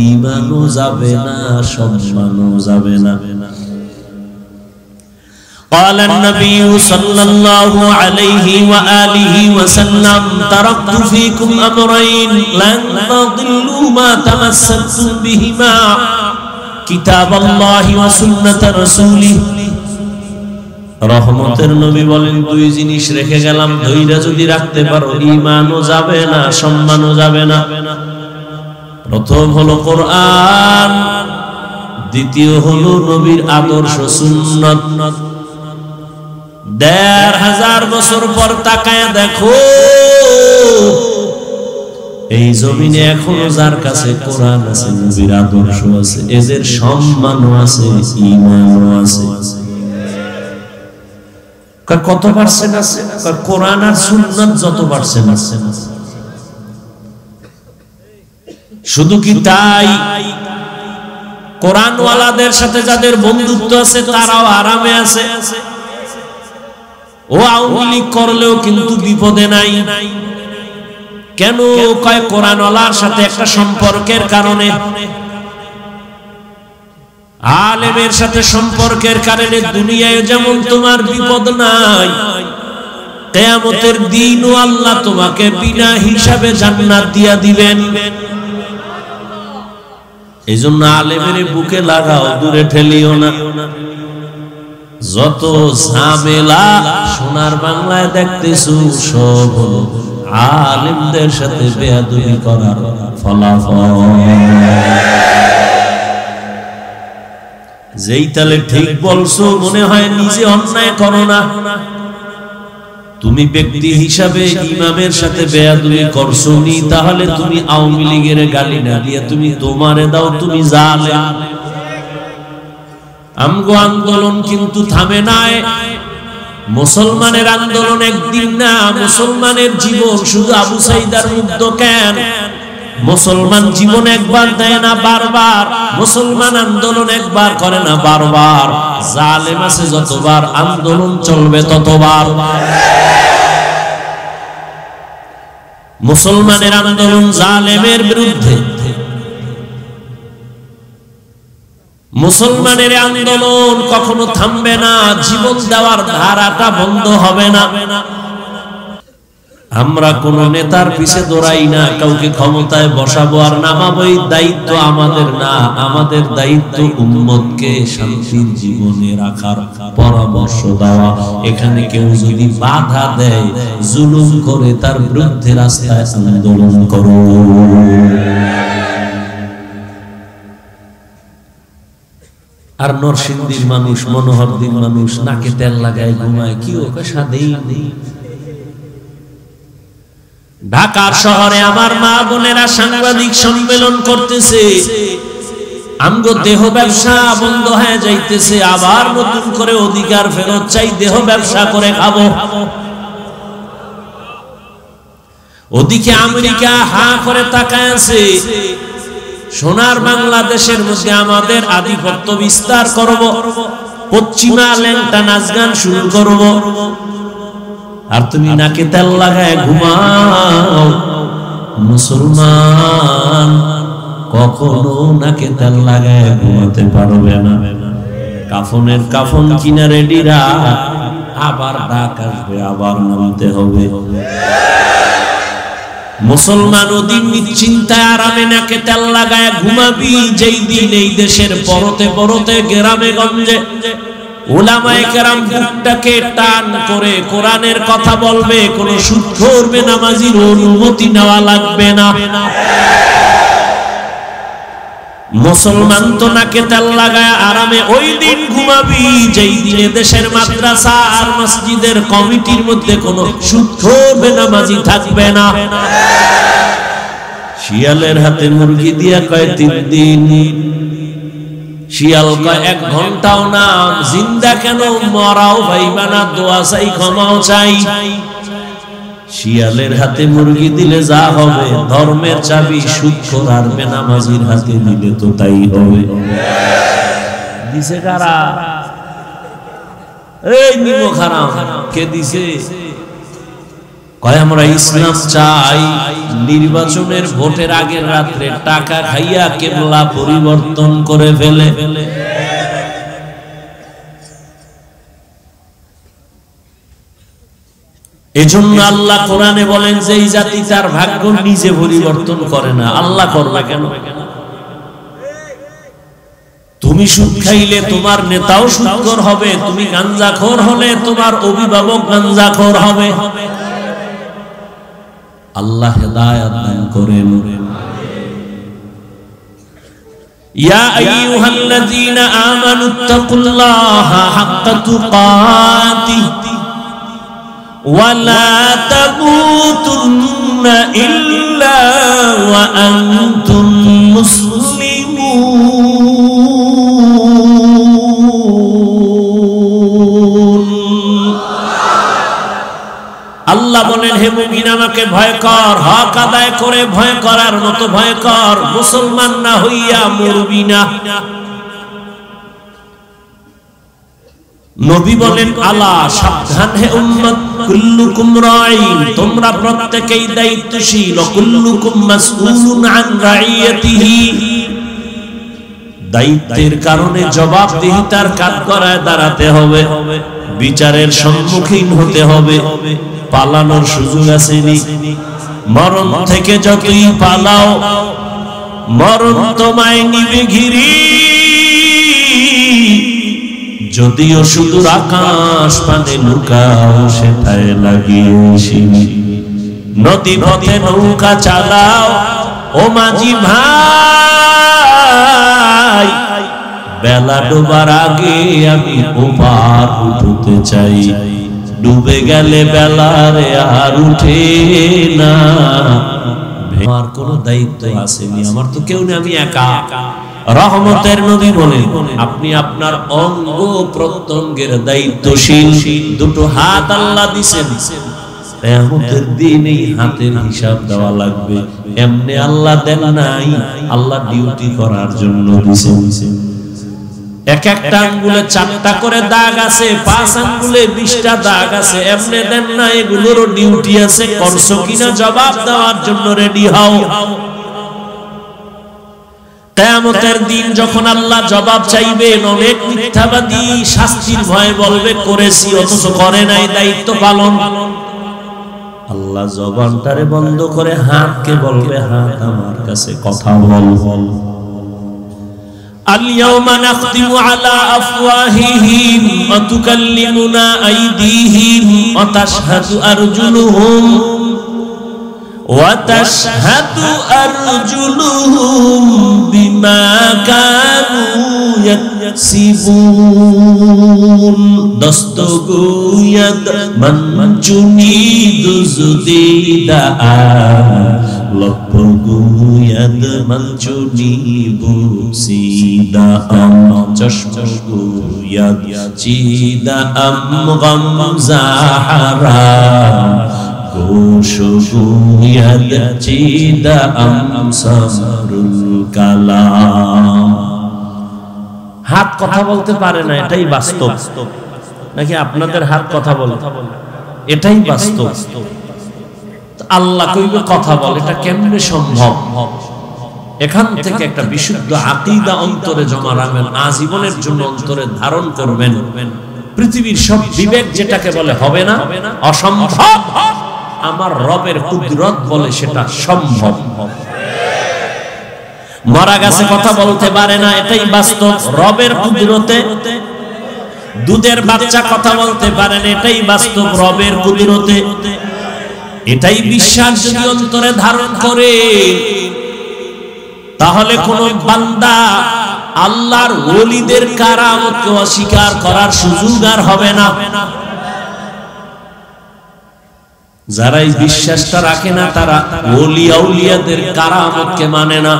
ঈমানও যাবে না, সম্মানও যাবে না। قال النبي صلى الله عليه وآله وسلم تركت فيكم أمرين لن تضلوا ما تمسكتم بهما كتاب الله وسنة رسوله। রহমতের নবী বলেন, দুই জিনিস রেখে গেলাম, ধৈর্য যদি রাখতে পারো ঈমানও যাবে না, সম্মানও যাবে না। প্রথম হলো কোরআন, দ্বিতীয় হলো নবীর আদর্শ সুন্নাত। ১৫০০ বছর পর তাকায় দেখো, এই জমিনে এখনো যার কাছে কোরআন আছে, নবীর আদর্শ আছে, এদের সম্মানও আছে, ঈমানও আছে। কত পার্সেন্ট আছে? কোরআন আর সুন্নাত যত পার্সেন্ট আছে। শুধু কি তাই, কোরআন ওয়ালাদের সাথে যাদের বন্ধুত্ব আছে তারাও আরামে আছে। ও আওয়ামী লীগ করলেও কিন্তু বিপদে নাই। কেন? কয় কোরআন ওয়ালার সাথে একটা সম্পর্কের কারণে, আলেমের সাথে সম্পর্কের কারণে দুনিয়ায় যেমন তোমার বিপদ নাই, কিয়ামতের দিনও আল্লাহ তোমাকে বিনা হিসাবে জান্নাত দিয়া দিবেন। এইজন্য আলেমের বুকে লাগাও, দূরে ঠেলিও না। যত ঝামেলা সোনার বাংলায় দেখতেছো সব হলো আলেমদের সাথে বেয়াদবি করার ফলাফল। যেই তালে ঠিক বলছো মনে হয় নিজে অন্যায় করো না, তুমি ব্যক্তি হিসাবে ইমামের সাথে বেয়াদবি করছো নি, তাহলে তুমি আওয়ামী লীগের গালি না দিয়ে তুমি তোমারে দাও, তুমি জালেম। আমগো আন্দোলন কিন্তু থামে নাই। মুসলমানের আন্দোলন একদিন না, মুসলমানের জীবন শুধু আবু সাইদার মুগ্ধ কেন? মুসলমান জীবন একবার দেয় না, বারবার। মুসলমান আন্দোলন একবার করে না, বারবার। জালেম আছে যতবার, আন্দোলন চলবে ততবার। মুসলমানের আন্দোলন জালেমের বিরুদ্ধে, মুসলমানের আন্দোলন কখনো থামবে না, জীবন দেওয়ার ধারাটা বন্ধ হবে না। আমরা কোন নেতার পিছে দৌড়াই না, কাউকে ক্ষমতায় বসাবো আর নামাবো, এই দায়িত্ব আমাদের না। আমাদের দায়িত্ব উম্মতকে শান্তির জীবনে রাখার পরামর্শ দেওয়া। এখানে কেউ যদি বাধা দেয়, জুলুম করে, তার বিরুদ্ধে রাস্তায় আন্দোলন করো। আর নরসিংদীর মানুষ, মনোহরদীর মানুষ নাকে তেল লাগায় ঘুমায়, কি ওকে সাদেই নেই। ঢাকার শহরে আমার মা বোনেরা সাংবাদিক সম্মেলন করতেছে, আমগো দেহ ব্যবসা বন্ধ হয়ে যাইতেছে, আবার নতুন করে অধিকার ফেরত চাই, দেহ ব্যবসা করে খাবো। ওদিকে আমেরিকা হা করে তাকায় আছে, সোনার বাংলাদেশের মধ্যে আমাদের আধিপত্য বিস্তার করব, পশ্চিমা ল্যাংটা নাচ গান শুরু করব। আর তুমি নাকে তেল লাগায় ঘুমাও। মুসলমান কখনো নাকে তেল লাগায় ঘুমাতে পারবে না। কাফনের কাফন কিনা রেডি রাখ, আবার ডাক আসবে, আবার নামতে হবে। মুসলমান ওদিন নিশ্চিন্তায় আরামে নাকে তেল লাগায় ঘুমাবি, যেই দিন এই দেশের পরতে পরতে গ্রামে গঞ্জে উলামায়ে কেরাম বুকটাকে টান করে কোরআনের কথা বলবে, কোন সুদখোর বেনামাজির অনুমতি নেওয়া লাগবে না। মুসলমান তো নাকে তেল লাগায় আরামে ওই দিন ঘুমাবি যেই দিনে দেশের মাদ্রাসা আর মসজিদের কমিটির মধ্যে কোনো সুদখোর বেনামাজি থাকবে না। শিয়ালের হাতে মুরগি দিয়া কয় 3 দিন, শিয়াল কয় 1 ঘন্টাও না, জিন্দা কেন মরাও ভাইবা না, দোয়া চাই ক্ষমাও চাই। শিয়ালের হাতে মুরগি দিলে যা হবে, ধর্মের চাবি সুদখোর আর বেনামাজির হাতে দিলে তো তাই হবে। দিছে কারা? এই নিমো খারাপ কে দিছে? কয় আমরা ইসলাম চাই। নির্বাচনের ভোটের আগের রাত্রে টাকা খাইয়া কিবলা পরিবর্তন করে ফেলে। এজন্য আল্লাহ কোরআনে বলেন যে এই জাতি তার ভাগ্য নিজে পরিবর্তন করে না, আল্লাহ করবে কেন? তুমি সুদ খাইলে তোমার নেতাও সুদখোর হবে, তুমি গাঞ্জাখোর হলে তোমার অভিভাবক গাঞ্জাখোর হবে। আল্লাহ হেদায়েত দান করেন। ইয়া আইয়ুহাল্লাযীনা আমানুত্তাকুল্লাহা হাক্কা তুকাতিহি ওয়া লা তামুতুন্না ইল্লা ওয়া আনতুম মুসলিমুন। আল্লাহ বলেন, হে মুমিন আমাকে ভয় কর, হক আদায় করে ভয় করার মতো ভয় কর, মুসলমান না হইয়া মরবি না। নবী বলেন, আলা সাবধান হে উম্মত, কুল্লুকুম রাঈন, তোমরা প্রত্যেকেই দায়িত্বশীল, কুল্লুকুম মাসউলুন আন রাইয়াতিহি, দায়িত্বের কারণে জবাবদিহিতার কাঠগড়ায় দাঁড়াতে হবে, বিচারের সম্মুখীন হতে হবে। পালানোর সুযোগ আসেনি, মরণ থেকে যতই পালাও মরণ তোমায় নিবে ঘিরি। যদিও সুদূর আকাশ পানে লুকাও সেটায় লাগিয়ে শিনি। নদী পথে নৌকা চালাও ও মাঝি ভাই, বেলা ডোবার আগে আমি ওপার উঠতে চাই। ডুবে গেলে বেলারে আর উঠে না। আমার কোনো দায়িত্ব আসেনি, আমার তো কেউ নেই, আমি একা। রহমতের নবী বলেন, আপনি আপনার অঙ্গ প্রত্যঙ্গের দায়িত্বশীল। দুটো হাত আল্লাহ দিয়েছেন, কিয়ামতের দিন এই হাতের হিসাব দেওয়া লাগবে। এমনি আল্লাহ দেন নাই, আল্লাহ ডিউটি করার জন্য দিয়েছেন। এক একটা আঙ্গুলে 4টা করে দাগ আছে, 5 আঙ্গুলে 20টা দাগ আছে। এমনি দেন না, এগুলোরও ডিউটি আছে। করছো কিনা জবাব দেওয়ার জন্য রেডি হও। কিয়ামতের দিন যখন আল্লাহ জবাব চাইবেন, অনেক মিথ্যাবাদী শাস্তির ভয়ে বলবে করেছি, অথচ করে নাই দায়িত্ব পালন। আল্লাহ জবানটারে বন্ধ করে হাতকে বলবে, হাত আমার কাছে কথা বল। আল-ইয়াওমা নাখতিমু আলা আফওয়াহিহিম ওয়া তুকাল্লিমুনা আইদিহিম ওয়া তাশহাদু আরজুলুহুম ওয়াতাশহাদু আরজুলুহুম বিমা কানু ইয়াকসিবুন। দস্তগুয়াদ মানচুনি দুজদিদা লপগুয়াদ মানচুনি বুসিদা চশমগুয়াদ চিদা গাম জাহারা গোশগুয়াদ চিদা সামরুল কালাম। হাত কথা বলতে পারে না, এটাই বাস্তব। নাকি আপনাদের হাত কথা বলে? এটাই বাস্তব। আল্লাহ কইবে কথা বল, এটা কেমনে সম্ভব? এখান থেকে একটা বিশুদ্ধ আকীদা অন্তরে জমা রাখবেন, আজীবনের জন্য অন্তরে ধারণ করবেন। পৃথিবীর সব বিবেক যেটাকে বলে হবে না, অসম্ভব, আমার রবের কুদরত বলে সেটা সম্ভব। মরা গাছে কথা বলতে পারে না, এটাই বাস্তব, রবের কুদরতে। দুধের বাচ্চা কথা বলতে পারে না, এটাই বাস্তব, রবের কুদরতে। এটাই বিশ্বাস যদি অন্তরে ধারণ করে, তাহলে কোন বান্দা আল্লাহর ওলিদের কারামতকে অস্বীকার করার সুযোগ আর হবে না। যারা এই বিশ্বাসটা রাখে না তারা ওলি আউলিয়াদের কারামতকে মানে না।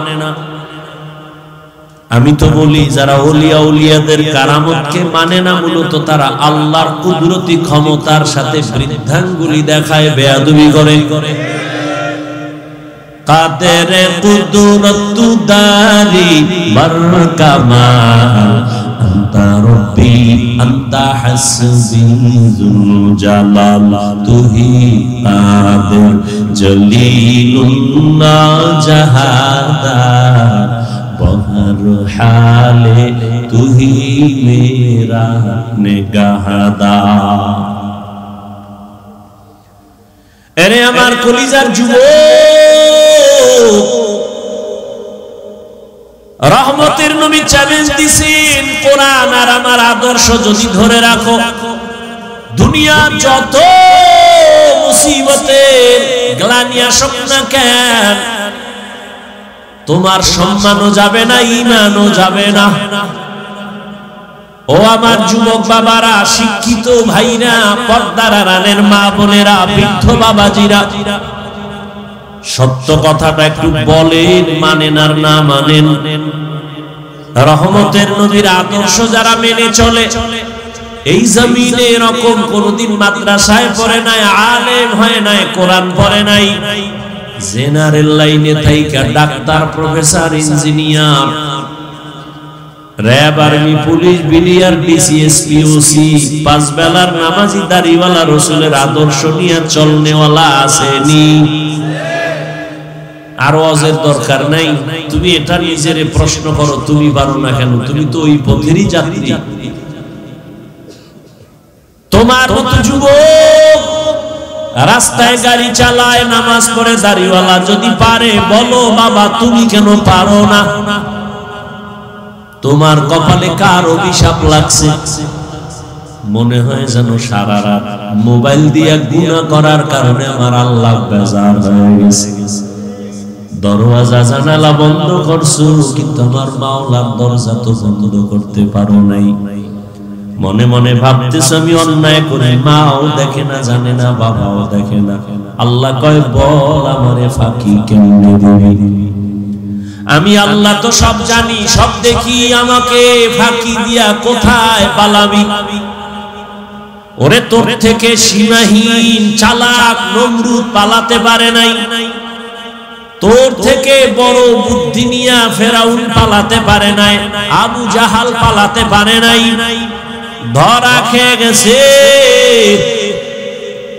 আমি তো বলি যারা ওলি আউলিয়াদের কারামতকে মানে না মূলত তারা আল্লাহর কুদরতি ক্ষমতার সাথে বৃদ্ধাঙ্গুলি দেখায়, বেয়াদবি করে। কাদের কুদরত দারি বরকামাল আনতা রব্বি আনতা হাসবি যুল জালাল তুহি কাদের জলিলুল্লাহ জাহাদার বহর হালে তুহি মেরা নিগাহদার। এরে আমার কলিজার যুবক, রহমতের নবী চ্যালেঞ্জ দিছেন, কোরআন আর আমার আদর্শ যদি ধরে রাখো, দুনিয়া যত মুসিবতের গ্লানি আসুক না কেন, তোমার সম্মানও যাবে না, ঈমানও যাবে না। ও আমার যুবক বাবারা, শিক্ষিত ভাইরা, পর্দার আড়ালের মা বোনেরা, বৃদ্ধ বাবাজিরা, সত্য কথাটা একটু বলেন, মানেন আর না মানেন। রহমতের নবীর আদর্শ যারা মেনে চলে, এই জমিনে এরকম কোনদিন মাদ্রাসায় পড়ে নাই, আলেম হয় নাই, কোরআন পড়ে নাই, জেনারেল লাইনে থাইকা doctor, professor, engineer, RAB, army, police, BDR, DC SP, OC, পাঁচ বেলার নামাজি, দাড়িওয়ালা, রাসূলের আদর্শ নিয়ে চলনেওয়ালা আসেনি। আর ওয়াজের দরকার নাই। তুমি এটা নিজেরে প্রশ্ন করো, তুমি পারো না কেন? তুমি তো ওই পথেরই যাত্রী। তোমার মতো যুবক রাস্তায় গাড়ি চালায়, নামাজ পড়ে, দাড়িওয়ালা যদি পারে, বলো বাবা তুমি কেন পারো না? তোমার কপালে কার অভিশাপ লাগছে? মনে হয় যেন সারা রাত মোবাইল দিয়ে গুনাহ করার কারণে আমার আল্লাহ বেজার হয়ে গেছে। দরওয়াজা জানালা বন্ধ করছো, কিন্তু আমার মাওলার দরজা তো বন্ধ করতে পারো নাই। মনে মনে ভাবতেছ আমি অন্যায় করি, মাও দেখে না, জানে না, বাবাও দেখে না। আল্লাহ কয় বল আমারে ফাঁকি কেমনে দিবি? আমি আল্লাহ তো সব জানি, সব দেখি, আমাকে ফাঁকি দিয়া কোথায় পালাবি? ওরে তোর থেকে সীমাহীন চালাক নমরুদ পালাতে পারে নাই, তোর থেকে বড় বুদ্ধি নিয়া ফেরাউন পালাতে পারে নাই, আবু জাহাল পালাতে পারে নাই। ধরা খেয়ে গেছে,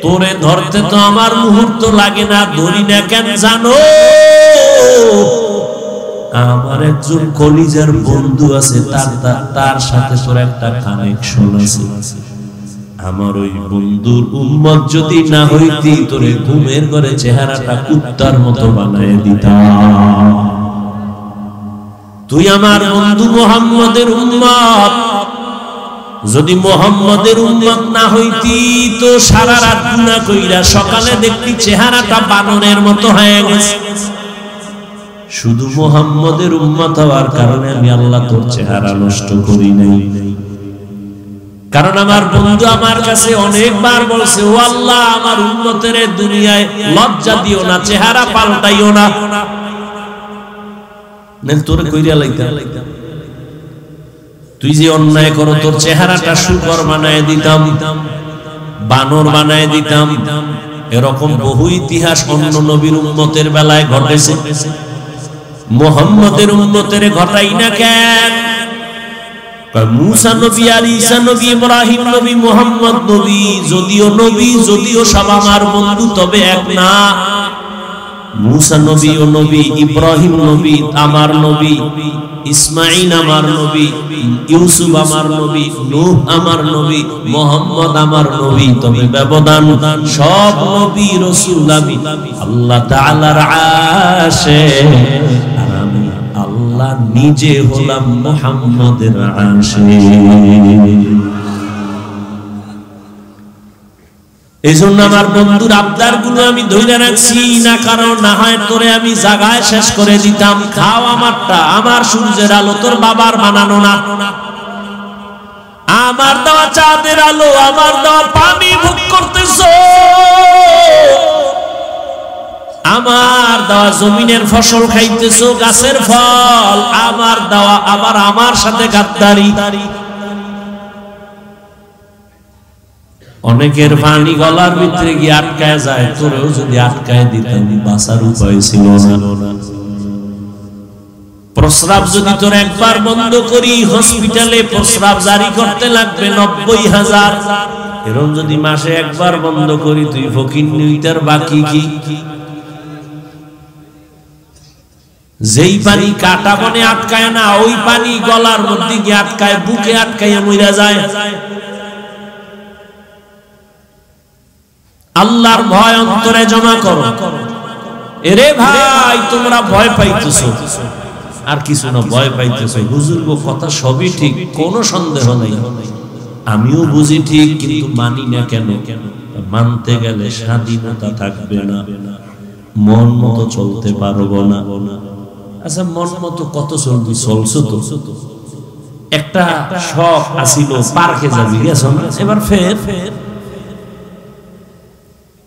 তোরে ধরতে তো আমার মুহূর্ত লাগে না, ধরি না কেন জানো? আমার একজন কলিজার বন্ধু আছে, তার সাথে তোর একটা কানেকশন আছে। আমার ওই বন্ধুর উম্মত যদি না হইতি, তোরে ঘুমের ঘরে চেহারাটা কুত্তার মতো বানায় দিতাম। তুই আমার বন্ধু মুহাম্মদের উম্মত, যদি মুহাম্মদের উম্মত না হইতি তো সারা রাত গুনাহ কইরা সকালে দেখতি চেহারাটা বানরের মতো হয়ে গেছে। শুধু মুহাম্মদের উম্মত হওয়ার কারণে আমি আল্লাহ তোর চেহারা নষ্ট করি নাই। কারণ আমার বন্ধু আমার কাছে অনেকবার বলছে, ও আল্লাহ আমার উম্মতের দুনিয়ায় লজ্জা দিও না, চেহারা পাল্টাইও না, তোর কইরা লাইতা। তুই যে অন্যায় করো, তোর চেহারাটা শুকর বানায় দিতাম, বানর বানায় দিতাম। এরকম বহু ইতিহাস অন্য নবীর উম্মতের বেলায় ঘটেছে, মুহাম্মদের উম্মতের ঘটাই না কেন? মুসা নবী আর ঈসা নবী, ইব্রাহিম নবী, মুহাম্মদ নবী, যদিও সব আমার বন্ধু, তবে এক না। মুসা নবী ও নবী, ইব্রাহিম নবী আমার নবী, ইসমাঈল আমার নবী, ইউসুফ আমার নবী, নূহ আমার নবী, মুহাম্মদ আমার নবী। তবে ব্যবধান, সব নবী রাসূল আমি আল্লাহ তাআলার আশিক, আর আমি আল্লাহ নিজে হলাম মুহাম্মদের আশিক। এই জন্য আমার বন্ধুর আবদার গুলো আমি ধরে রাখছি না, কারণ না হয় তোরে আমি জায়গায় শেষ করে দিতাম। খাও আমারটা, আমার সূর্যের আলো তোর বাবার বানানো না, আমার দেওয়া চাঁদের আলো, আমার দেওয়া পানি ভোগ করতেছো, আমার দেওয়া জমিনের ফসল খাইতেছো, গাছের ফল আমার দেওয়া, আবার আমার সাথে গাদ্দারি। অনেকের পানি গলার ভিতরে গিয়ে আটকায় যায়, তোরেও যদি আটকায় দিতাম বাঁচার উপায় ছিল না। প্রস্রাব যদি তোর একবার বন্ধ করি, হসপিটালে প্রস্রাব জারি করতে লাগবে 90,000। এরকম যদি মাসে একবার বন্ধ করি, তুই ফকির নিতার বাকি কি? যেই পানি কাটা বনে আটকায় না, ওই পানি গলার মধ্যে গিয়ে আটকায়, বুকে আটকাইয়া মইরা যায়। আল্লাহর ভয় অন্তরে জমা করো। এরে ভাই, তোমরা ভয় পাইতেছো, আর কিছু না, ভয় পাইতেছো। হুজুর গো, কথা সবই ঠিক, কোনো সন্দেহ নেই, আমিও বুঝি ঠিক, কিন্তু মানি না কেন? মানতে গেলে স্বাধীনতা থাকবে না, মন মতো চলতে পারবো না। আচ্ছা, মন মতো কত চলবি? চলছো তো। একটা শখ আসিল, পার্কে যাবি, গেছো না? এবার ফের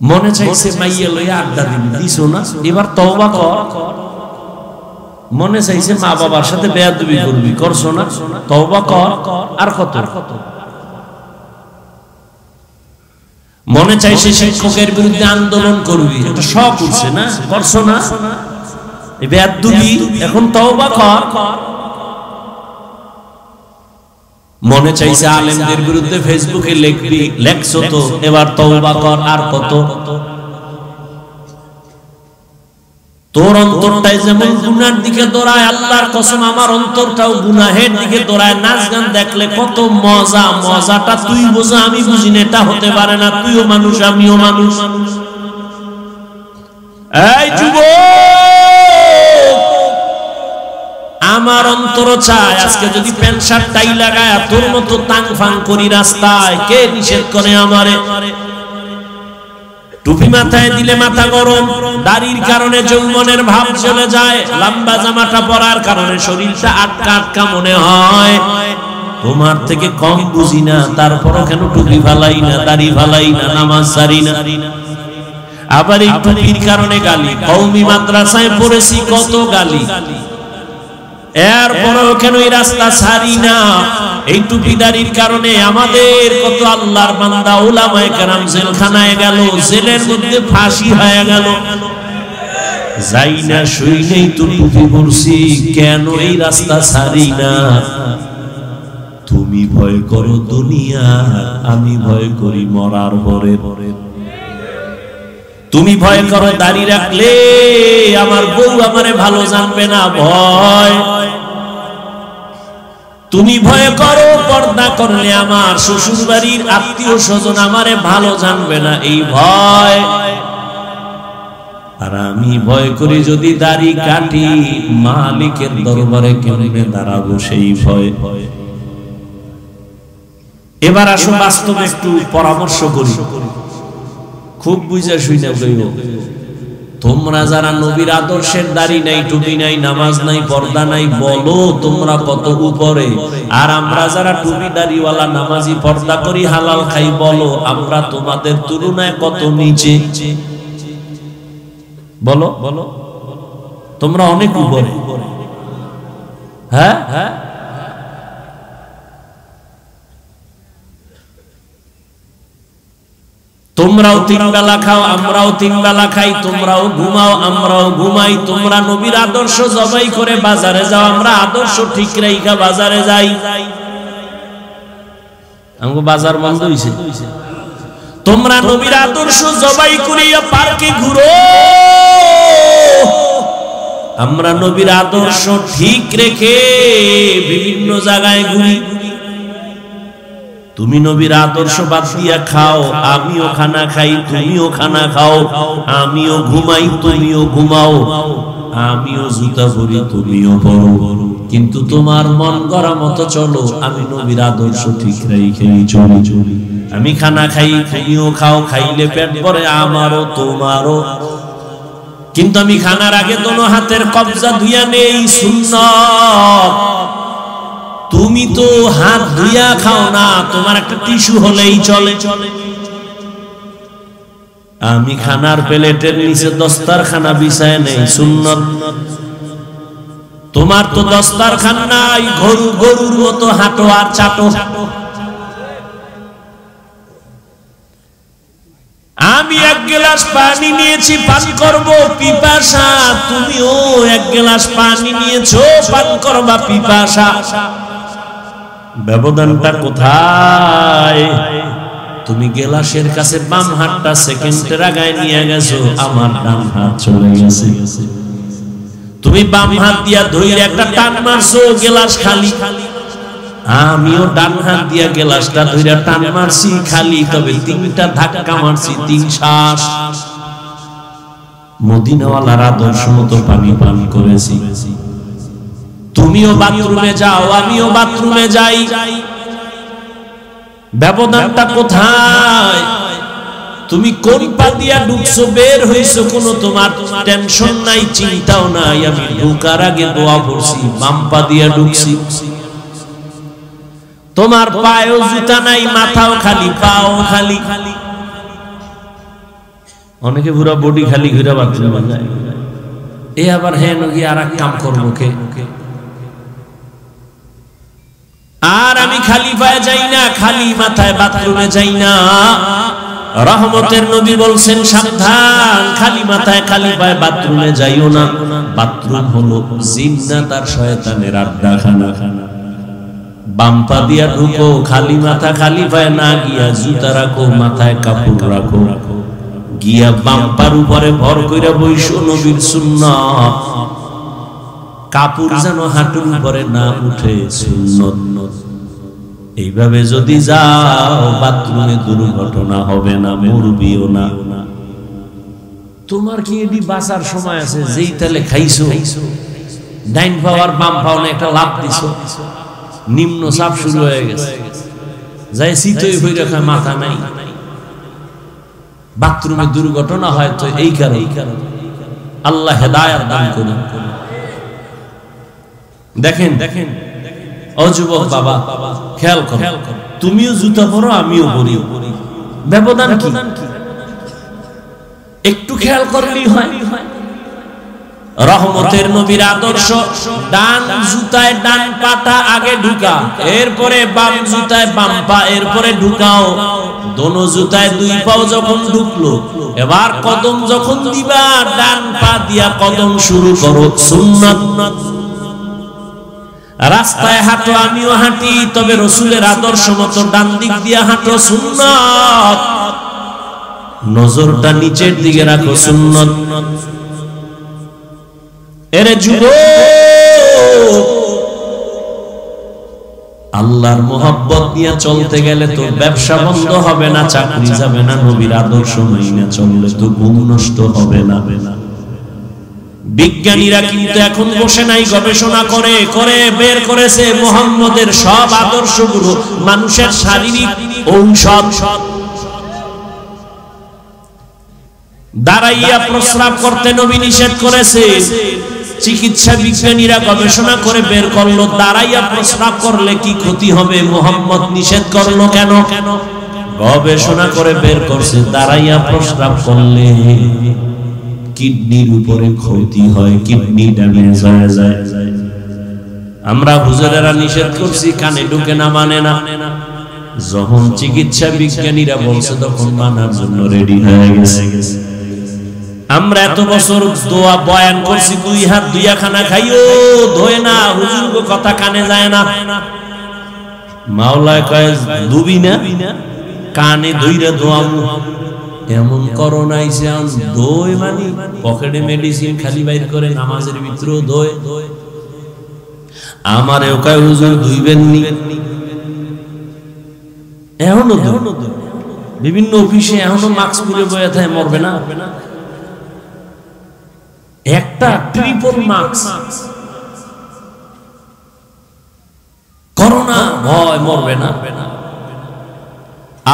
মনে চাইছে মাইয়া লইয়া আড্ডা দিবি, দিছো না? এবার তওবা কর। মনে চাইছে মা বাবার সাথে বেয়াদবি করবি, করছো না? তওবা কর। আর কত? মনে চাইছে শিক্ষকের বিরুদ্ধে আন্দোলন করবি, একটা শখ উঠছে না? করছো না? এই বেয়াদবি, এখন তওবা কর। মনে চাইছে আলেমদের বিরুদ্ধে ফেসবুকে লিখবি, লেখছো তো, এবার তওবা কর। আর কত? তোর অন্তরটাই যেমন গুনার দিকে দৌড়ায়, আল্লাহর কসম আমার অন্তরটাও গুনাহের দিকে দৌড়ায়। নাচ গান দেখলে কত মজা, মজাটা তুই বোঝা, আমি বুঝি না। এটা হতে পারে না, তুইও মানুষ আমিও মানুষ। এই যুবক, আমার অন্তর চায় আজকে যদি প্যান্ট শার্ট টাই লাগায় তোর মতো তাং ফাং করি রাস্তায়, কে নিষেধ করে আমারে? টুপি মাথায় দিলে মাথা গরম, দাড়ির কারণে যৌবনের ভাব চলে যায়, লম্বা জামাটা পরার কারণে শরীরটা আটকা আটকা মনে হয়। তোমার থেকে কম বুঝি না, তারপরও কেন টুপি ফালাই না, দাড়ি ফালাই না, নামাজ ছাড়ি না। আবার এই টুপির কারণে গালি, কওমি মাদ্রাসায় পড়েছি কত গালি, এরপরও কেন এই রাস্তা ছাড়ি না? এই টুপিদারির কারণে আমাদের কত আল্লাহর বান্দা উলামায়ে কেরাম জেলখানায় গেল, জেলের মধ্যে ফাঁসি হয়ে গেল। যাই না শুই নেই তো টুপি পরছি, কেন এই রাস্তা ছাড়ি না? তুমি ভয় করো দুনিয়া, আমি ভয় করি মরার পরে। তুমি ভয় করো দাড়ি রাখলে আমার বউ আমারে ভালো জানবে না, ভয়। তুমি ভয় করো পর্দা করলে আমার শ্বশুর বাড়ির আত্মীয় স্বজন আমারে ভালো জানবে না, এই ভয়। আর আমি ভয় করি যদি দাড়ি কাটি, মালিকের দরবারে কেমনে দাঁড়াবো, সেই ভয়। এবার আসো বাস্তবে একটু পরামর্শ করি, খুব বুঝা শুইনা কইব। তোমরা যারা নবীর আদর্শের দাড়ি নাই, টুপি নাই, নামাজ নাই, পর্দা নাই, বলো তোমরা কত উপরে। আর আমরা যারা টুপি দাড়িওয়ালা, নামাজি, পর্দা করি, হালাল খাই, বলো আমরা তোমাদের তুলনায় কত নিচে। বলো বলো, তোমরা অনেক উপরে। হ্যাঁ হ্যাঁ, তোমরাও তিন বেলা খাও, আমরাও তিন বেলা খাই, তোমরাও ঘুমাও, আমরাও ঘুমাই। তোমরা নবীর আদর্শ জবাই করে বাজারে যাও, আমরা আদর্শ ঠিক রাইখা বাজারে যাই। আমগো বাজার বন্ধ হইছে। তোমরা নবীর আদর্শ জবাই করিয়া পার্কে ঘুরো, আমরা নবীর আদর্শ ঠিক রেখে বিভিন্ন জায়গায় ঘুরি। তুমি নবীর আদর্শ বাদ দিয়া খাও, আমিও খানা খাই, তুমিও খানা খাও, আমিও ঘুমাই, তুমিও ঘুমাও, আমিও জুতা পরি, তুমিও পরো, কিন্তু তোমার মন গড়া মতো চলো, আমি নবীর আদর্শ ঠিক রেখেই চলি। আমি খানা খাই, তুমিও খাও, খাইলে পেট ভরে আমারও তোমারও। কিন্তু আমি খানার আগে দোনো হাতের কবজা ধুইয়া নেই, সুন্নাত। তুমি তো হাত ধুইয়া খাও না, তোমার একটা টিস্যু হলেই চলে। আমি খানার প্লেটের নিচে দস্তারখানা বিছায় নেই, সুন্নাত। তোমার তো দস্তারখানা নাই, গরুর মতো হাঁটো আর চাটো। আমি এক গ্লাস পানি নিয়েছি, পান করব পিপাসা। তুমিও এক গ্লাস পানি নিয়েছো, পান করবা পিপাসা। ব্যবধানটা কোথায়? তুমি গ্লাসের কাছে বাম হাতটা সেকেন্ডের আগায় নিয়ে গেছো, আমার ডান হাত চলে গেছে। তুমি বাম হাত দিয়া ধরে একটা টান মারছো, গ্লাস খালি। আমিও ডান হাত দিয়া গ্লাসটা ধরে টান মারছি, খালি। তবে তিনটা ধাক্কা মারছি, তিন শ্বাস। মদিনাওয়ালার আদর্শ মতো পানি পান করেছি। তুমিও বাথরুমে যাও, আমিও বাথরুমে যাই। ব্যবধানটা কোথায়? তুমি কোন পা দিয়া ঢুকছো, বের হইছো, কোনো তোমার টেনশন নাই, চিন্তাও নাই। আমি ঢুকার আগে দোয়া করছি, বাম পা দিয়া ঢুকছি। তোমার পায়েও জুতা নাই, মাথাও খালি, পাও খালি। অনেকে পুরো বডি খালি ঘুরে বাথরুমে যায়। এ আবার হ্যাঁ নগি আর এক কাম করবো কে? আর আমি খালি পায়ে যাই না, খালি মাথায় বাথরুমে যাই না। রহমতের নবী বলছেন, সাবধান, খালি মাথায় খালি পায়ে বাথরুমে যাইও না। বাথরুম হলো জিন্নাত আর শয়তানের আড্ডাখানা। বাম পা দিয়া ঢুকো, খালি মাথা খালি পায়ে না গিয়া জুতা রাখো, মাথায় কাপড় রাখো, গিয়া বাম পার উপরে ভর কইরা বইসো। নবীর সুন্নাত। কাপড় যেন হাঁটুর উপরে না উঠে, সুন্নাত। এইভাবে যদি যাও, বাথরুমে দুর্ঘটনা হবে না, মরবিও না। তোমার কি এটি বাঁচার সময় আছে? যেই তালে খাইছো, ডাইন পাওয়ার বাম পাও না, একটা লাভ দিছো, নিম্ন চাপ শুরু হয়ে গেছে, যাই শীতই হয়ে রাখা, মাথা নাই। বাথরুমে দুর্ঘটনা হয় তো এই কারণে। আল্লাহ হেদায়েত দান করুন। দেখেন দেখেন, ও যুবক বাবা, খেয়াল করো, তুমিও জুতা পরো, আমিও পরি। ব্যবধান কি? একটু খেয়াল করলেই হয়। রহমতের নবীর আদর্শ, ডান জুতায় ডান পাটা আগে ঢুকা, এরপরে বাম জুতায় বাম পা, এরপরে ঢুকাও। দোনো জুতায় দুই পাও যখন ঢুকলো, এবার কদম যখন দিবা, ডান পা দিয়া কদম শুরু করো, সুন্নাত। রাস্তায় হাঁটো, আমিও হাঁটি, তবে রসুলের আদর্শ মতো ডান দিক দিয়া হাঁটো, সুন্নাত। নজরটা নিচের দিকে রাখো, সুন্নাত। এরে যুবক, আল্লাহর মোহাব্বত নিয়ে চলতে গেলে তো ব্যবসা বন্ধ হবে না, চাকরি যাবে না। নবীর আদর্শ মাইনা চললে তো ঘুম নষ্ট হবে না। বিজ্ঞানীরা কিন্তু এখন বসে নাই, গবেষণা করে করে বের করেছে মুহাম্মদের সব আদর্শগুলো মানুষের শারীরিক ঔষধ। দাঁড়াইয়া প্রস্রাব করতে নবী নিষেধ করেছে। চিকিৎসা বিজ্ঞানীরা গবেষণা করে বের করলো, দাঁড়াইয়া প্রস্রাব করলে কি ক্ষতি হবে, মুহাম্মদ নিষেধ করলো কেন? গবেষণা করে বের করছে, দাঁড়াইয়া প্রস্রাব করলে কিডনির উপরে ক্ষতি হয়, কিডনি ড্যামেজ হয়ে যায়। আমরা হুজুরেরা নিষেধ করছি, কানে ঢুকে না, মানে না। যখন চিকিৎসা বিজ্ঞানীরা বলছে, তখন মানার জন্য রেডি হয়ে গেছে। আমরা এত বছর দোয়া বয়ান করছি, দুই হাত দুইয়া খানা খাইও, ধোয় না, হুজুর কথা কানে যায় না। মাওলায় কয় ডুবি না, কানে ধইরা দোয়া। এমন করোনা আইছে, দোয় মানে পকেটে মেডিসিন খালি বাইর করে, নামাজের ভিতরেও দোয়। আমারে কয় হুজুর ধুইবেন নি, এখনো বিভিন্ন অফিসে এখনো মাস্ক পরে বয়ে থাকে, মরবে না। একটা ট্রিপল মাস্ক, করোনা ভয়, মরবে না।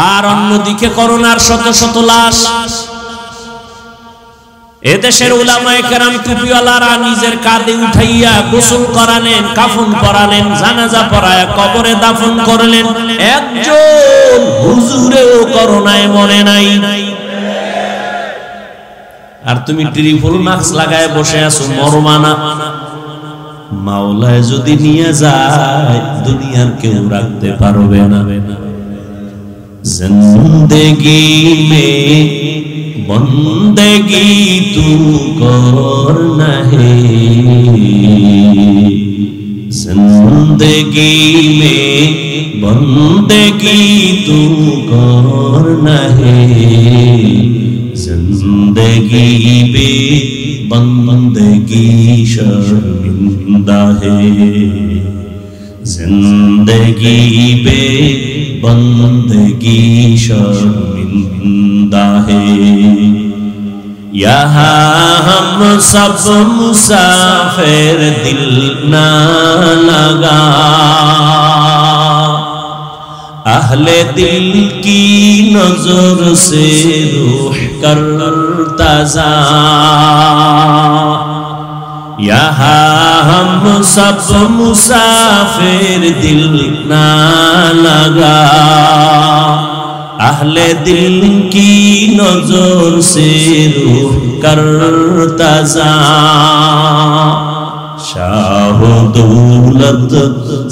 আর অন্যদিকে করোনার শত শত লাশ। এদেশের উলামায়ে কেরাম টুপিওয়ালারা নিজের কাঁধে উঠাইয়া গোসল করালেন, কাফন পরালেন, জানাজা পড়ায়া কবরে দাফন করলেন। একজন হুজুরেও করোনায় মরে নাই। আর তুমি ট্রিপল মাস্ক লাগায় বসে আছো, মরমানা। মাওলায় যদি নিয়ে যায় দুনিয়ার কেউ রাখতে পারবে না। জিন্দেগি মে বন্দেগি তু করনা হে, জিন্দেগি মে বন্দেগি তু করনা হে, जिंदगी बे बंदगी शर्मिंदा है, जिंदगी बे बंदगी शर्मिंदा है। यहाँ हम सब मुसाफिर दिल ना लगा, अहले दिल की नजर से रूह करता जा, यहाँ हम सब मुसाफिर दिल ना लगा, अहले दिल की नजर से रूह करता जा। शाह दौलत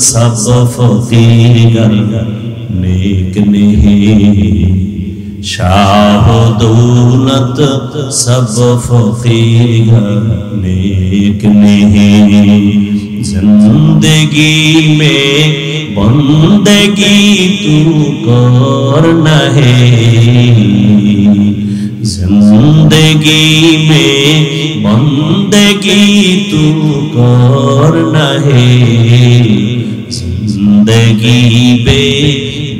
सब फकीर नेक नहीं, शाह दौलत सब फकीर नेक नहीं, जिंदगी में बंदगी तू करना है, जिंदगी में बंदगी तू करना है, जिंदगी बे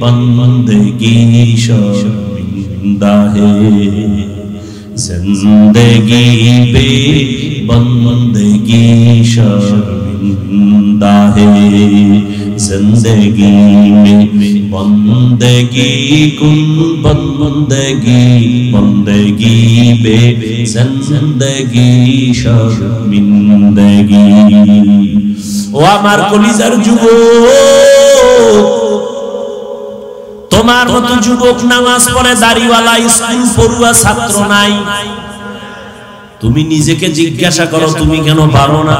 बंदगी शर्मिंदा है, जिंदगी बे बंदगी शर्मिंदा है, जिंदगी में बंदगी कुन बंदगी बंदगी बे जिंदगी शर्मिंदगी। ও আমার কলিজার যুবক, তোমার মতো যুবক নামাজ পড়ে দাড়িওয়ালা স্কুল পড়ুয়া ছাত্র নাই। তুমি নিজেকে জিজ্ঞাসা করো তুমি কেন পারো না?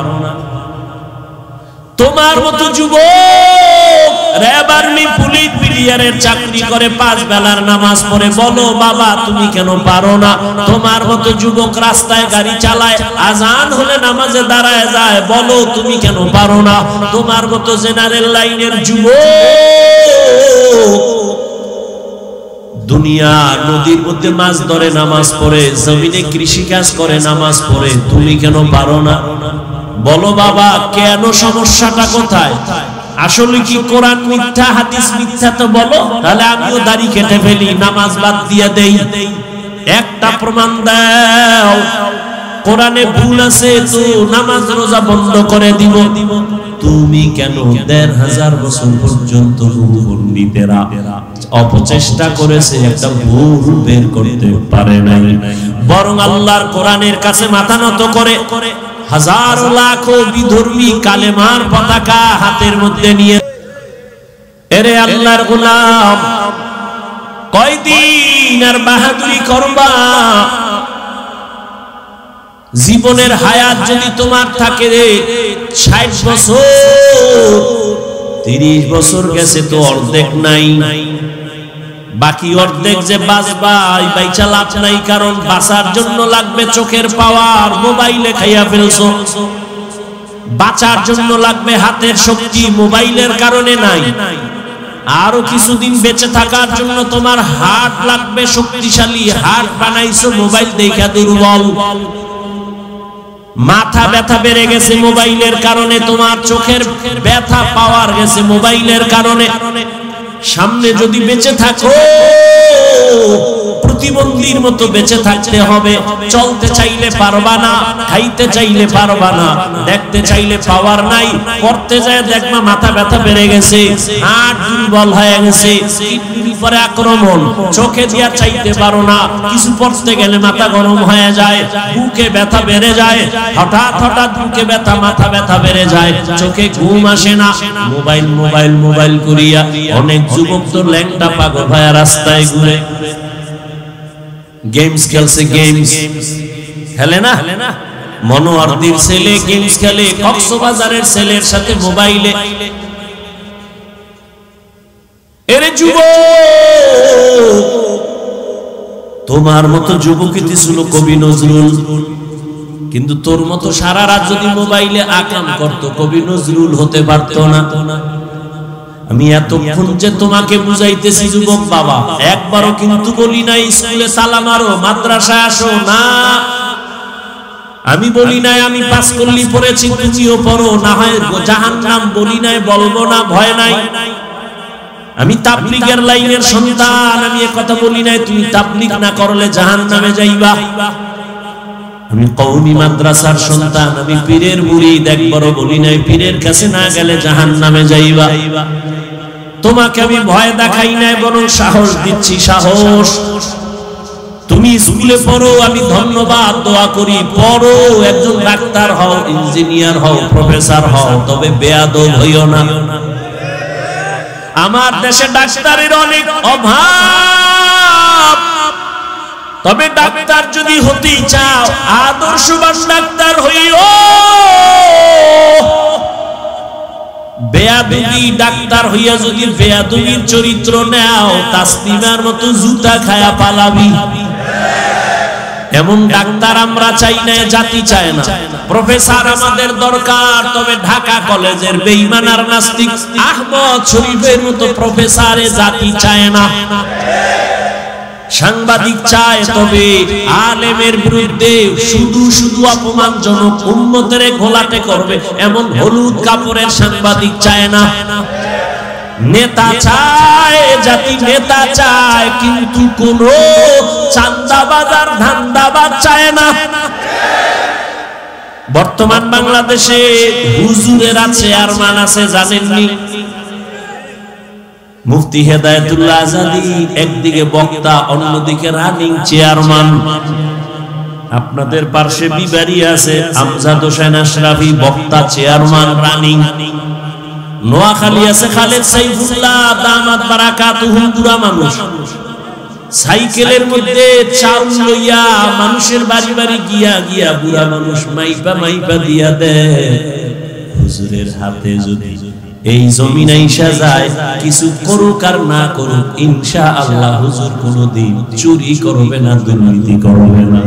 তোমার মতো যুবক র‍্যাব আর্মি পুলিশ বিডিআরের চাকরি করে 5 বেলার নামাজ পড়ে, বলো বাবা তুমি কেন পারো না? তোমার মতো যুবক রাস্তায় গাড়ি চালায়, আজান হলে নামাজে দাঁড়ায় যায়, বলো তুমি কেন পারো না? তোমার মতো জেনারেল লাইনের যুবক দুনিয়া নদীর মধ্যে মাছ ধরে নামাজ পড়ে, জমিনে কৃষি কাজ করে নামাজ পড়ে, তুমি কেন পারো না? বলো বাবা কেন, সমস্যাটা কোথায়? আসলে কি কোরআন মিথ্যা হাদিস মিথ্যা? তো বলো, তাহলে আমিও দাড়ি কেটে ফেলি, নামাজ বাদ দিয়ে দেই। একটা প্রমাণ দাও, কোরআনে ভুল আছে তো নামাজ রোজা বন্ধ করে দিব। তুমি কেন ১৫০০ বছর পর্যন্ত পণ্ডিতেরা অপচেষ্টা করেছে, একটা ভুল বের করতে পারে নাই, বরং আল্লাহর কোরআনের কাছে মাথা নত করে হাজার লাখো বিধর্মী কালেমার পতাকা হাতের মধ্যে নিয়ে, এরে আল্লাহর গোলাম কয়দিন আর বাহাদুরি করবা? জীবনের হায়াত যদি তোমার থাকে ৬০ বছর, ৩০ বছর গেছে তো অর্ধেক নাই, বাকি অর্ধেক যে বাঁচবা বাইচা লাভ নাই, কারণ বাঁচার জন্য লাগবে চোখের পাওয়ার, মোবাইলে খাইয়া ফেলছো। বাঁচার জন্য লাগবে হাতের শক্তি, মোবাইলের কারণে নাই। আরো কিছুদিন বেঁচে থাকার জন্য তোমার হার্ট লাগবে শক্তিশালী, হার্ট বানাইছো মোবাইল দেখা দুর্বল। মাথা ব্যথা বেড়ে গেছে মোবাইলের কারণে, তোমার চোখের ব্যথা পাওয়ার গেছে মোবাইলের কারণে। সামনে যদি বেঁচে থাকো প্রতিবন্ধীর মতো বেঁচে থাকতে হবে। চলতে চাইলে পারবা না, খাইতে চাইলে পারবা না, দেখতে চাইলে পাওয়ার নাই, পড়তে যায় দেখবা মাথা ব্যথা বেড়ে গেছে, হাড় দুর্বল হয়ে গেছে, কিডনির উপরে আক্রমণ, চোখে দিয়া চাইতে পারো না, কিছু পড়তে গেলে মাথা গরম হয়ে যায়, বুকে ব্যথা বেড়ে যায়, হঠাৎ হঠাৎ বুকে ব্যথা, মাথা ব্যথা বেড়ে যায়, চোখে ঘুম আসে না, মোবাইল মোবাইল মোবাইল করিয়া অনেক যুবক তো ল্যাংটা পাগল হয়ে রাস্তায় ঘুরে গেমস খেলছে। গেমস খেলে না, মনোয়ারদির ছেলে গেমস খেলে, কক্সবাজারের ছেলের সাথে মোবাইলে। এরে যুবক, তোমার মতো যুবকই ছিল কবি নজরুল, কিন্তু তোর মতো সারা রাত যদি মোবাইলে আকাম করত কবি নজরুল হতে পারত না। আমি এতক্ষণ যে তোমাকে বুঝাইতেছি যুবক বাবা, একবারও কিন্তু বলি নাই স্কুলে তালা মারো, মাদ্রাসায় আসো না। আমি বলি নাই আমি পাস করলি পড়েছি তুমিও পড়ো, না হয় জাহান্নাম বলি নাই, বলবো না, ভয় নাই। আমি তাবলীগের লাইনের সন্তান, আমি এ কথা বলি নাই তুমি তাবলীগ না করলে জাহান্নামে যাইবা। আমি কওমি মাদ্রাসার সন্তান, আমি পীরের মুরিদ, একবারও বলি নাই পীরের কাছে না গেলে জাহান্নামে যাইবা। তোমাকে আমি ভয় দেখাই নাই, বরং সাহস দিচ্ছি, সাহস। তুমি স্কুলে পড়ো, আমি ধন্যবাদ দোয়া করি, পড়ো, একজন ডাক্তার হও, ইঞ্জিনিয়ার হও, প্রফেসর হও, তবে বেয়াদব হইও না। আমার দেশে ডাক্তারের অনেক অভাব, তবে ডাক্তার যদি হতে চাও আদর্শবান ডাক্তার হইও। বেয়াদবি ডাক্তার হইয়া যদি বেয়াদবির চরিত্র নাও, তাসলিমার মতো জুতা খায়া পালাবি। এমন ডাক্তার আমরা চাই না, জাতি চায় না। প্রফেসর আমাদের দরকার, তবে ঢাকা কলেজের বেঈমান আর নাস্তিক আহমদ শরীফের মতো প্রফেসরে জাতি চায় না। সাংবাদিক চায়, তবে আলেমের বিরুদ্ধে শুধু শুধু অপমানজনক উম্মতের ঘোলাটে করবে এমন হলুদ কাপড়ের সাংবাদিক চায় না। নেতা চায়, জাতি নেতা চায়, কিন্তু কোন চাঁদাবাজ আর ধান্দাবাজ চায় না। বর্তমান বাংলাদেশে হুজুরের আছে আর মান আছে জানেননি? মুফতি হেদায়েতুল্লাহ আজাদি একদিকে বক্তা, অন্যদিকে রানিং চেয়ারম্যান। আপনাদের পার্শ্বে বিবাড়ি আছে আমজাদ হোসেন আশরাফি, বক্তা, চেয়ারম্যান, রানিং। নোয়াখালী আছে খালেদ সাইফুল্লাহ দামাত বারাকাতুহু, বুড়া মানুষ, সাইকেলের মধ্যে চাউল লইয়া মানুষের বাড়ি বাড়ি গিয়া গিয়া বুড়া মানুষ মাইপা মাইপা দিয়া দেয়। হুজুরের হাতে যদি এই জমিন আইসা যায়, কিছু করুক আর না করুক, ইনশাআল্লাহ হুজুর কোনদিন চুরি করবে না, দুর্নীতি করবে না।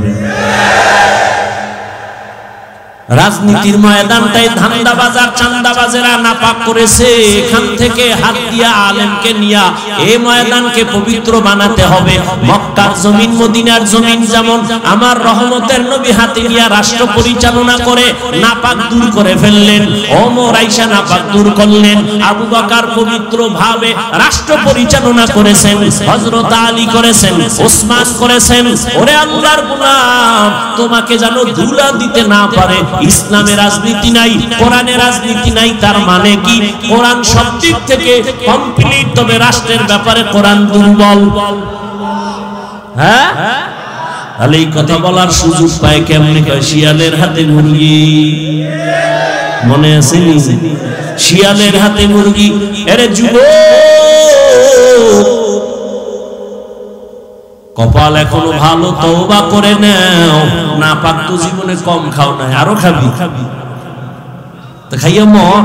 রাজনীতির ময়দানটাই ধান্দাবাজ আর চাঁদাবাজেরা নাপাক করেছে। এখান থেকে হাত দিয়া আলেমকে নিয়া এই ময়দানকে পবিত্র বানাতে হবে। মক্কার জমিন, মদিনার জমিন যেমন আমার রহমতের নবী হাতে নিয়া রাষ্ট্র পরিচালনা করে নাপাক দূর করে ফেললেন, ওমর আয়েশা নাপাক দূর করলেন, আবু বকর পবিত্র ভাবে রাষ্ট্র পরিচালনা করেছেন, হযরত আলী করেছেন, ওসমান করেছেন। ওরে আল্লাহর গোলাম, তোমাকে যেন ধুলা দিতে না পারে। ইসলামের রাজনীতি নাই, কোরআনের রাজনীতি নাই, তার মানে কি? কোরআন সব দিক থেকে কমপ্লিট, তবে রাষ্ট্রের ব্যাপারে কোরআন দুর্বল। হ্যাঁ, তাহলে এই কথা বলার সুযোগ পায় কেমনে? শিয়ালের হাতে মুরগি, মনে আছে নি? শিয়ালের হাতে মুরগি। আরে যুবক, কপাল এখনো ভালো, তওবা করে নাও। না পাক তো জীবনে কম খাও না, আরো খাবি, তো খাইয়া মন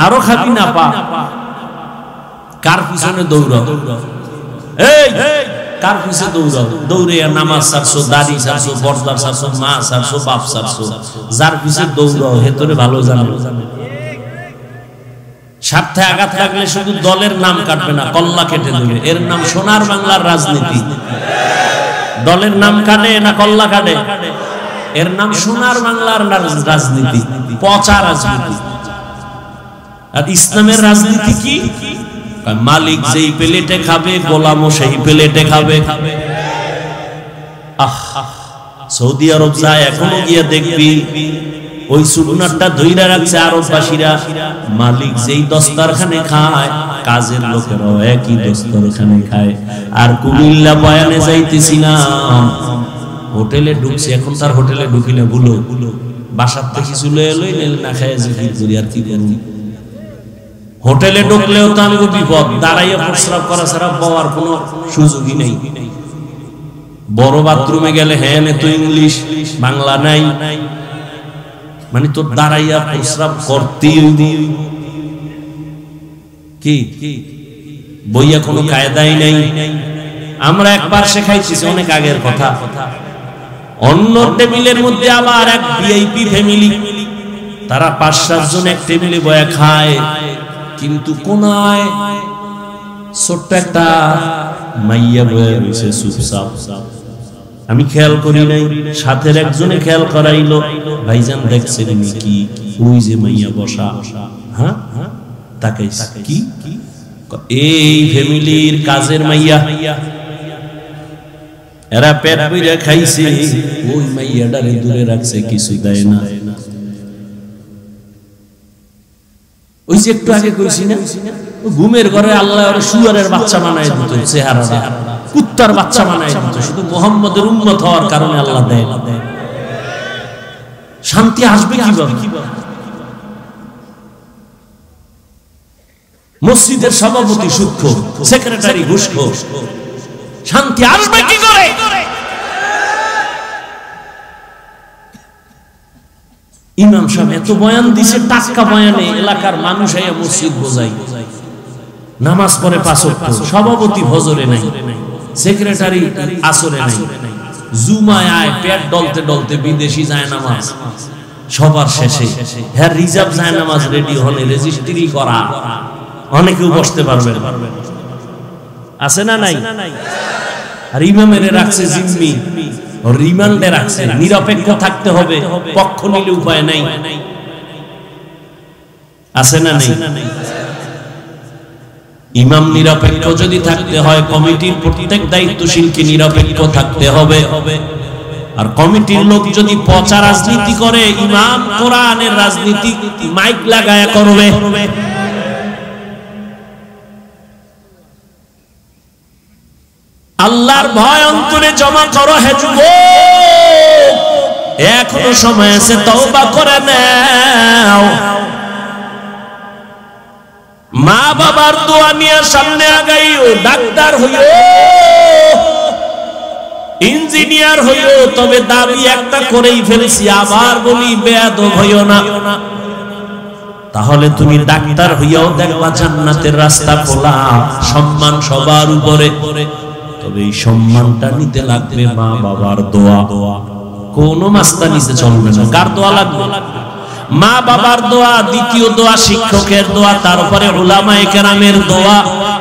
আরো খাবি না পাক। কার পিছনে দৌড়াও? এই কার পিছনে দৌড়াও? দৌড়ে নামাজ ছাড়ছো, দাড়ি ছাড়ছো, পর্দা ছাড়ছো, মা ছাড়ছো, বাপ ছাড়ছো, যার পিছনে দৌড়াও হেতরে ভালো জানো। স্বার্থে আঘাত লাগলে শুধু দলের নাম কাটবে না, কল্লা কেটে দেবে। এর নাম সোনার বাংলার রাজনীতি। দলের নাম কাটে না কল্লা কাটে, এর নাম সোনার বাংলার রাজনীতি, পচা রাজনীতি। আর ইসলামের রাজনীতি কি? মালিক যেই প্লেটে খাবে গোলামও সেই প্লেটে খাবে। সৌদি আরব যায় এখনো গিয়ে দেখবি ওই সুন্নাতটা ধইরা রাখছে আরববাসীরা, মালিক যেই দস্তরখানে খায় কাজের লোকেরাও একই দস্তরখানে খায়। আর কুমিল্লা বয়ানে যাইতেছি না, হোটেলে ঢুকছি, এখন তার হোটেলে ঢুকিলে ভুলো বাসার থেকে চলে এলোই না খায় জিকির করি আর কি করুন। হোটেলে ঢুকলেও তো আমি বিপদ, দাঁড়াইয়া প্রস্রাব করা ছাড়া পাওয়ার কোনো সুযোগই নেই। বড় বাথরুমে গেলে হ্যাঁ তো ইংলিশ বাংলা নাই, মানে তোর দাঁড়াইয়া প্রস্রাব করতেই কি বইয়া কোনো কায়দাই নাই। আমরা একবার শেখাইছি অনেক আগের কথা, অন্য টেবিলের মধ্যে আবার এক ভিআইপি ফ্যামিলি, তারা ৫-৭ জন এক টেবিলে বয়া খায়, কিন্তু কোনায় ছোট্ট একটা মাইয়া বয়া রয়েছে চুপচাপ। আমি খেয়াল করি নাই, সাথের একজনে খেয়াল করাইলো, ভাইজান দেখছেন কি ওই যে মাইয়া বসা? হ্যাঁ তাকাইছে, কি এই ফ্যামিলির কাজের মাইয়া, এরা পেট ভরে খাইছে, ওই মাইয়াটারে দূরে রাখছে, কিছু দেয় না। ওই যে একটু আগে কইছি না, ঘুমের ঘরে আল্লাহ ওরে শুয়ারের বাচ্চা বানায় দিত, চেহারাটা কুত্তার বাচ্চা বানায় দিত, শুধু মুহাম্মদের উম্মত হওয়ার কারণে আল্লাহ দেয়। শান্তি আসবে কিভাবে? মসজিদের সভাপতি সুদখোর, সেক্রেটারি ঘুষখোর, শান্তি আসবে কি করে? ইমাম সাহেব এত বয়ান দিছে, টাটকা বয়ানে এলাকার মানুষ আইয়া মসজিদ বোঝাই, নামাজ পড়ে ৫ ওয়াক্ত, সভাপতি ফজরে নাই, সেক্রেটারি আসরে নাই, জুমায় আয় পেট ডলতে ডলতে বিদেশি যায় নামাজ, সবার শেষে হ্যাঁ রিজার্ভ যায় নামাজ রেডি হলে রেজিস্ট্রি করা, অনেকেও বসতে পারবে আছে না নাই? আর ইমামের রাখছে জিম্মি, রিমান্ডে রাখছে, নিরপেক্ষ থাকতে হবে, পক্ষ নিলে উপায় নাই, আছে না নাই? ইমাম নিরপেক্ষ যদি থাকতে হয়, কমিটির প্রত্যেক দায়িত্বশীলকে নিরপেক্ষ থাকতে হবে। আর কমিটির লোক যদি পচা রাজনীতি করে, ইমাম কোরআনের রাজনীতি মাইক লাগায়া করবে। আল্লাহর ভয় অন্তরে জমা করো হে যুবক, এখনো সময় আছে, তওবা করে নাও। মা বাবার দোয়া নিয়ে সামনে আগাইও, ডাক্তার হইও, ইঞ্জিনিয়ার হইও, তবে দাবি একটা করেই ফেলেছি, আবার বলি বেয়াদব হইও না। তাহলে তুমি ডাক্তার হইয়াও দেখবা জান্নাতের রাস্তা খোলা, সম্মান সবার উপরে। তবে এই সম্মানটা নিতে লাগবে মা বাবার দোয়া, কোন মাস্তা নিচে চলবে না। কার দোয়া লাগবে? মা বাবার দোয়া, দ্বিতীয় দোয়া শিক্ষকের দোয়া, তারপরে উলামায়ে কেরামের দোয়া।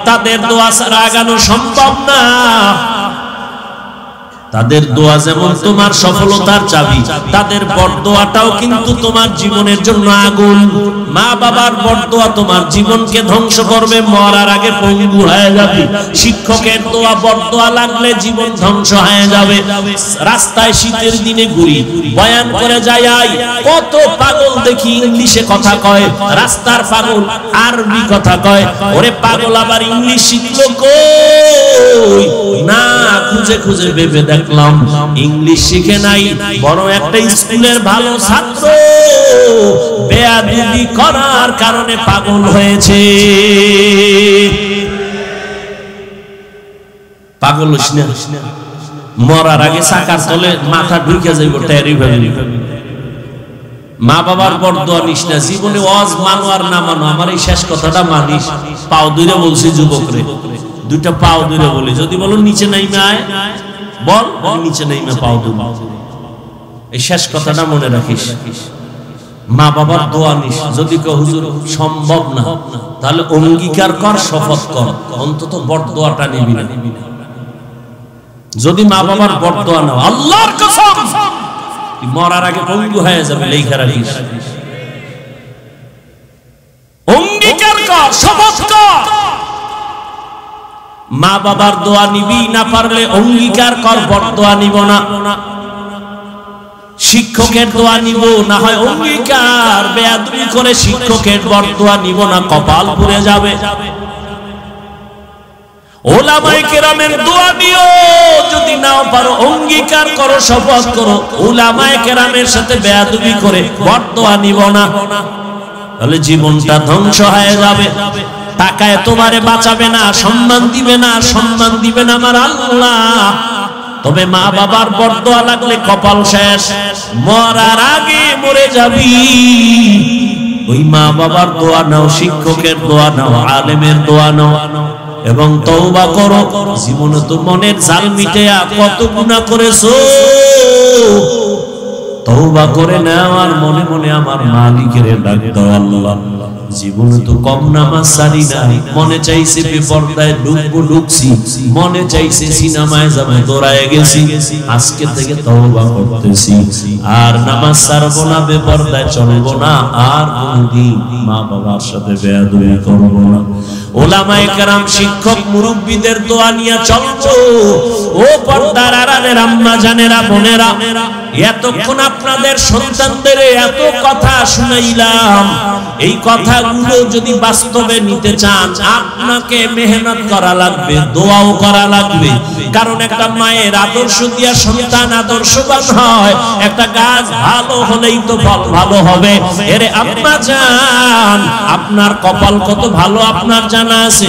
তাদের দোয়া ছাড়া আগানো সম্ভব না। তাদের দোয়া যেমন তোমার সফলতার চাবি, তাদের বরদোয়াটাও কিন্তু তোমার জীবনের জন্য আগুন। মা বাবার বরদোয়া তোমার জীবনকে ধ্বংস করবে, মরার আগে পঙ্গু হয়ে যাবে। শিক্ষকের দোয়া বরদোয়া লাগলে জীবন ধ্বংস হয়ে যাবে। রাস্তায় শীতের দিনে ঘুরি, বয়ান করে যাই, কত পাগল দেখি ইংলিশে কথা কয়, রাস্তার পাগল আরবি কথা কয়। ওরে পাগল আবার ইংলিশ শিখলো কই? না, খুঁজে খুঁজে ভেবে দেখলাম ইংলিশ শিখে নাই, বড় একটা স্কুলের ভালো ছাত্র, বেয়াদবি করার কারণে পাগল হয়েছে। পাগল হইস না, মরার আগে চাকার তলে মাথা ঢুকে যাইব টেরি ভাবি। মা বাবার বরদোয়া নিস না, জীবনে ওয়াজ মানো আর না মানো, আমার এই শেষ কথাটা মানিস। পাও ধরে বলছি যুবকরে, দুইটা পাও ধরে বলি, যদি বলো নিচে নাইমে আয়, বল নিচে নাইমে পাও ধরে। এই শেষ কথাটা মনে রাখিস। মা বাবার দোয়া নিস। যদি কেউ হুজুর সম্ভব না, তাহলে অঙ্গীকার কর, শপথ কর, অন্তত বরদোয়াটা নিবি না। যদি মা বাবার বরদোয়া নাও, আল্লাহর কসম মরার আগে পঙ্গু হয়ে যাবে, লেখা রাখিস। অঙ্গীকার কর, শপথ কর, মা বাবার দোয়া নিবি, না পারলে অঙ্গীকার কর বরদোয়া নিব না। শিক্ষকের দোয়া নিব, না হয় অঙ্গীকার বেয়াদবি করে শিক্ষকের বরদোয়া নিব না, কপাল পুড়ে যাবে। ওলামায়ে কেরামের দোয়া নিও, যদি নাও পারো অঙ্গীকার করো, শপথ করো ওলামায়ে কেরামের সাথে বেয়াদবি করে বরদোয়া নিব না, তাহলে জীবনটা ধ্বংস হয়ে যাবে। টাকায় তোমারে বাঁচাবে না, সম্মান দিবে না, সম্মান দিবে না আমার আল্লাহ। তবে মা বাবার বরদোয়া লাগলে কপাল শেষ, মরার আগে মরে যাবি। ওই মা বাবার দোয়া নাও, শিক্ষকের দোয়া নাও, আলেমের দোয়া নাও এবং তওবা করো। জীবনে তো মনের জাল মিটায়া কত গুনাহ করেছো, তওবা করে নাও আর মনে মনে আমার মালিকের ডাক দাও। আল্লাহ, জীবনে তো কম নামাজ সারি নাই, মনে চাইছে বেপরদায় ডুববো, ডুবছি, মনে চাইছে সিনেমায় যাবো, দৌড়ায় গেছি। আজকে থেকে তওবা করতেছি, আর নামাজ ছাড়বো না, বেপরদায় চলবো না, আর কোনদিন মা বাবার সাথে বেয়াদবি করবো না। ওলামায়ে কেরাম, শিক্ষক, মুরব্বিদের দোয়া নিয়ে চলবো। ও পর্দার আড়ালের আম্মা জানেরা, বোনেরা, এতক্ষণ আপনাদের সন্তানদের এত কথা শুনাইলাম। এই কথাগুলো যদি বাস্তবে নিতে চান, আপনাকে মেহনত করা লাগবে, দোয়াও করা লাগবে। কারণ একটা মায়ের আদর্শ দিয়া সন্তান আদর্শবান হয়। একটা গাছ ভালো হলেই তো ফল ভালো হবে। এরে আম্মা জান, আপনার কপাল কত ভালো আপনার জানা আছে?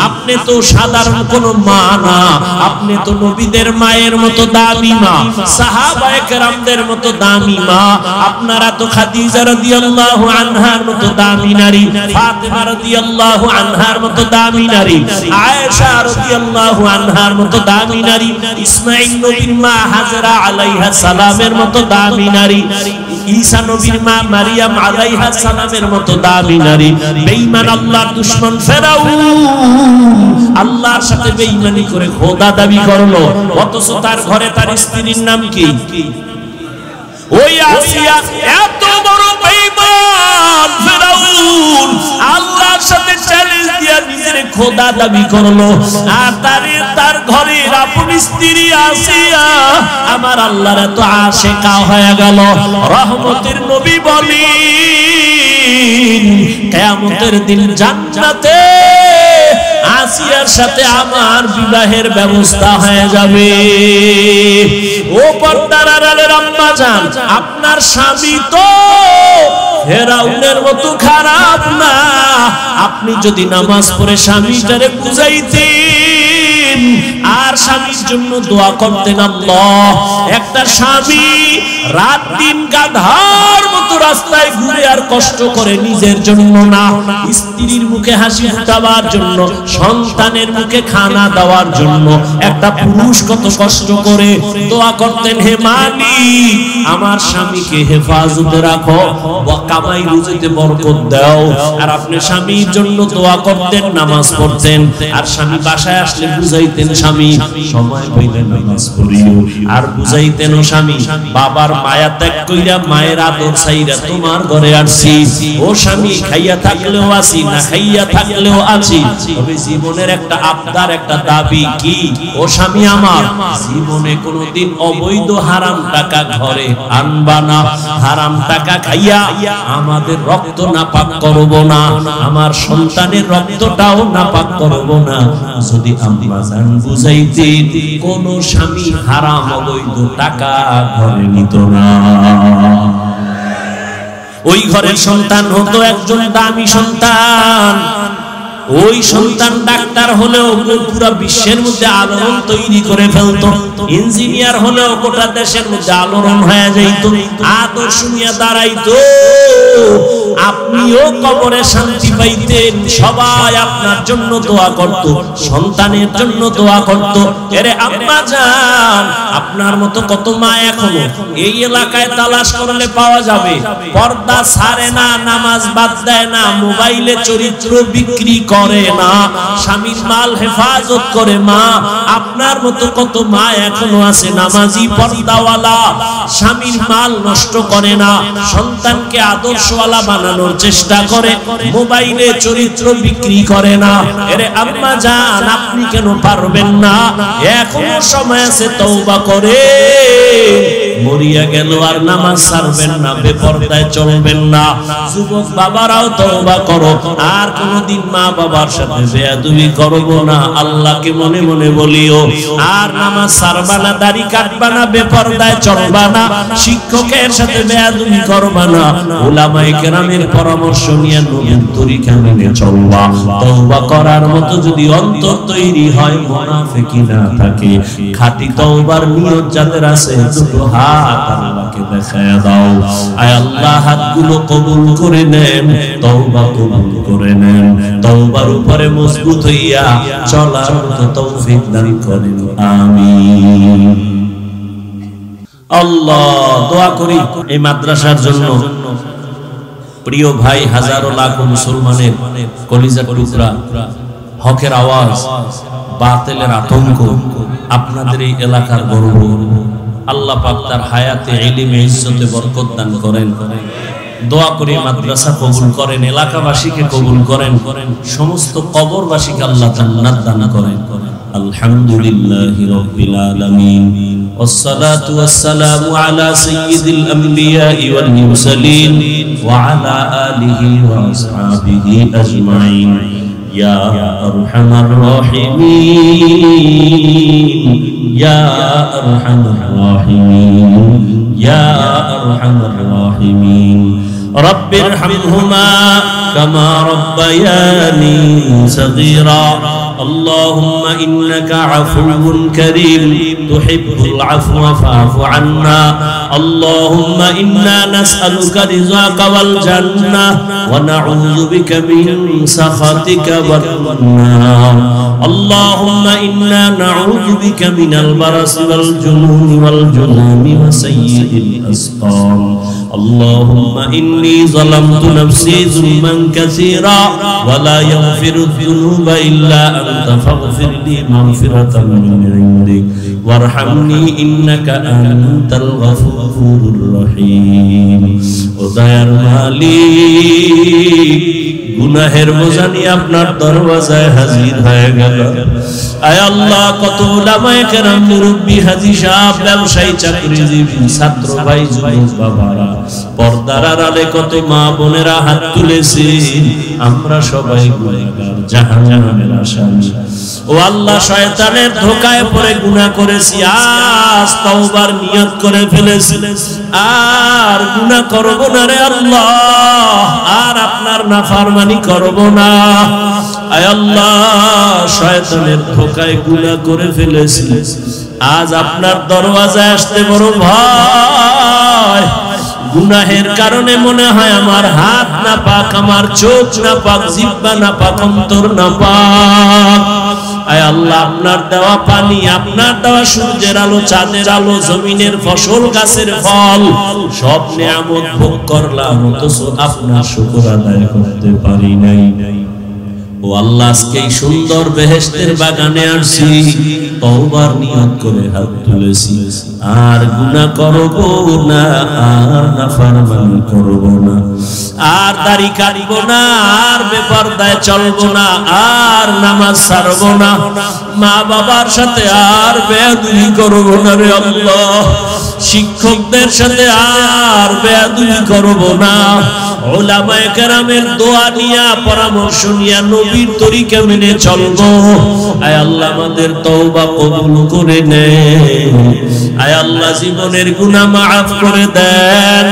আপনি তো সাধারণ কোন মা না, আপনি তো নবীদের মায়ের মতো দামি মা, সাহাবায়ে কেরামদের মতো দামি মা। আপনারা তো খাদিজা রাদিয়াল্লাহু আনহার মতো দামি নারী, ফাতেমা রাদিয়াল্লাহু আনহার মতো দামি নারী, আয়েশা রাদিয়াল্লাহু আনহার মতো দামি নারী, ইসমাঈল নবীর মা হাজরা আলাইহা সালামের মতো দামি নারী, ঈসা নবীর মা মারিয়াম আলাইহা সালামের মতো দামি নারী। বেঈমান আল্লাহর দুশমন ফেরাউন আল্লাহর সাথে বেঈমানি করে খোদা দাবি করলো, অথচ তার ঘরে তার স্ত্রীর নাম কি? ওই আসিয়া। এত বড় বেঈমান ফেরাউন আল্লাহর সাথে চ্যালেঞ্জ দিয়া নিজের খোদা দাবি করলো, আর তার ঘরের আপন স্ত্রী আসিয়া আমার আল্লাহর এত আশিকা হয়ে গেল। রহমতের নবী বলেন, কিয়ামতের দিন জান্নাতে আসিয়ার সাথে আমার বিবাহের ব্যবস্থা হয়ে যাবে। ও পর্দার আড়ালের আম্মা জান, আপনার স্বামী তো ফেরাউনের মতো খারাপ না। আপনি যদি নামাজ পড়ে স্বামীটারে বুঝাইতেন আর স্বামীর জন্য দোয়া করতেন, আল্লাহ, একটা স্বামী রাত দিন গাধার মতো রাস্তায় ঘুরে আর কষ্ট করে নিজের জন্য না, স্ত্রীর মুখে হাসি ফুটাবার জন্য, সন্তানের মুখে খানা দেওয়ার জন্য একটা পুরুষ কত কষ্ট করে দোয়া করতেন, হে মালিক আমার স্বামীকে হেফাজতে রাখো, কামাই রুজিতে বরকত দাও। আর আপনি স্বামীর জন্য দোয়া করতেন, নামাজ পড়তেন, আর স্বামী বাসায় আসলে বুঝাইতেন, স্বামী সময় পাইলে নামাজ পড়িও, আর বুঝাইতেন, স্বামী বাবার মায়া ত্যাগ কইরা মায়ের আদর চাইরা তোমার ঘরে আসছি। ও স্বামী, খাইয়া থাকলেও আছি, না খাইয়া থাকলেও আছি, তবে জীবনের একটা আবদার, একটা দাবি কি? ও স্বামী আমার, জীবনে কোনোদিন অবৈধ হারাম টাকা ঘরে আনবা না, হারাম টাকা খাইয়া আমাদের রক্ত নাপাক করব না, আমার সন্তানের রক্তটাও নাপাক করব না। যদি আম্মা জান বুঝাইতেন, কোন স্বামী হারাম অবৈধ টাকা ঘরে নিত না। ওই ঘরের সন্তান হতো একজন দামি সন্তান। ওই সন্তান ডাক্তার হলেও পুরো বিশ্বের মধ্যে আলোড়ন তৈরি করে ফেলতো, ইঞ্জিনিয়ার হলেও গোটা দেশের মধ্যে আলোড়ন হয়ে যাইতো, আদর্শ নিয়ে দাঁড়াইতো। আপনিও কবরে শান্তি পাইতেন, সবাই আপনার জন্য দোয়া করত, সন্তানের জন্য দোয়া করত। এরে আম্মা জান, আপনার মতো কত মা এখনো এই এলাকায় তালাশ করলে পাওয়া যাবে, পর্দা ছাড়ে না, নামাজ বাদ দেয় না, মোবাইলে চরিত্র বিক্রি করে না, স্বামীর মাল হেফাজত করে মা। আপনার মতো কত মা এখনো আছে নামাজি পর্দাওয়ালা, স্বামীর মাল নষ্ট করে না, সন্তানকে আদর্শওয়ালা বানানোর চেষ্টা করে, মোবাইলে চরিত্র বিক্রি করে না। এরে আম্মা জান, আপনি কেন পারবেন না? এখনো সময় আছে, তওবা করে। মরিয়া গেল আর নামাজ ছাড়বেন না, বেপরদায় চলবেন না। যুবক বাবারাও তওবা করো, আর কোনদিন মা বাবার সাথে বেয়াদবি করব না, আল্লাহকে মনে মনে বলিও। আর নামাজ ছাড়বা না, দাড়ি কাটবা না, বেপরদায় চলবা না, শিক্ষকের সাথে বেয়াদবি করবা না, উলামায়ে কেরামের পরামর্শ নিয়ে নবীর তরিকা মেনে চলবা। তওবা করার মতো যদি অন্তর তৈরি হয়, মুনাফিকি না থাকে, খাঁটি তওবার নিয়ত যাদের আছে, দুটো হাত আল্লাহকে দেখায় দাও। আয় আল্লাহ, হাতগুলো কবুল করে নেন, তওবা কবুল করে নেন, তওবার উপরে মজবুত হইয়া চলার মতো তৌফিক দান করেন, আমিন। আল্লাহ, দোয়া করি এই মাদ্রাসার জন্য। প্রিয় ভাই, হাজারো লাখ মুসলমানের কলিজার টুকরা, হকের আওয়াজ, বাতিলের আতঙ্ক, আপনাদের এই এলাকার গর্ব। আল্লাহ পাক তার হায়াতে, ইলমে, ইজ্জতে বরকত দান করেন। দোয়া করি মাদ্রাসা কবুল করেন, এলাকাবাসীকে কবুল করেন, সমস্ত কবরবাসীকে আল্লাহ জান্নাত দান করেন। আলহামদুলিল্লাহি রাব্বিল আলামিন, والصلاة والسلام على سيد الأنبياء والمرسلين وعلى آله وأصحابه أجمعين يا أرحم الراحمين يا أرحم الراحمين يا أرحم الراحمين رب ارحمهما كما ربياني صغيرا اللهم إنك عفو كريم تحب العفو فاعف عنا اللهم إنا نسألك رضاك والجنة ونعوذ بك من سخطك والنار اللهم إنا نعوذ بك من البرص والجنون والجذام وسيء الأسقام اللهم إني ظلمت نفسي ظلما كثيرا ولا يغفر الذنوب إلا أنت فاغفر لي مغفرة من عندك وارحمني إنك أنت الغفور الرحيم ودير مالك গুনাহের বোঝা নিয়ে আপনার দরওয়াজায় হাজির হয়ে গেল। আয় আল্লাহ, কত উলামায়ে কেরাম, মুরব্বি, হাজী সাহেব, ব্যবসায়ী, চাকরিজীবী, ছাত্র ভাই, যুবক বাবারা, পর্দার আড়ালে কত মা বোনেরা হাত তুলেছেন। আমরা সবাই গুনাহগার, জাহান্নামের আসামি। ও আল্লাহ, শয়তানের ধোঁকায় পড়ে গুনাহ করেছি, আজ তওবার নিয়ত করে ফেলেছি, আর গুনাহ করব না রে আল্লাহ, আর আপনার নাফরমানি করব না। আয় আল্লাহ, শয়তানের ধোঁকায় গুনাহ করে ফেলেছি, আজ আপনার দরওয়াজায় আসতে বড় ভয়। গুনাহের কারণে মনে হয় আমার হাত না পাক, আমার চোখ না পাক, জিহ্বা না পাক, অন্তর না পাক। আয় আল্লাহ, আপনার দেওয়া পানি, আপনার দেওয়া সূর্যের আলো, চাঁদের আলো, জমিনের ফসল, গাছের ফল, সব নিয়ামত ভোগ করলাম, অথচ আপনার শুকর আদায় করতে পারি নাই। ও আল্লাহ, আজকে এই সুন্দর বেহেশতের বাগানে আসছি, তওবার নিয়ত করে হাত তুলেছি, আর গুনাহ করব না, আর নাফরমানি করব না, আর দাড়ি কাটব না, আর বেপরদায় চলব না, আর নামাজ ছাড়ব না, মা বাবার সাথে আর বেয়াদবি করব না রে আল্লাহ, শিক্ষকদের সাথে আর বেয়াদবি করব না, উলামায়ে কেরামের দোয়া নিয়া, পরামর্শ নিয়া, নবীর তরিকা মেনে চলবো। আয় আল্লাহ, আমাদের তওবা কবুল করে নেন। আয় আল্লাহ, জীবনের গুনাহ মাফ করে দেন।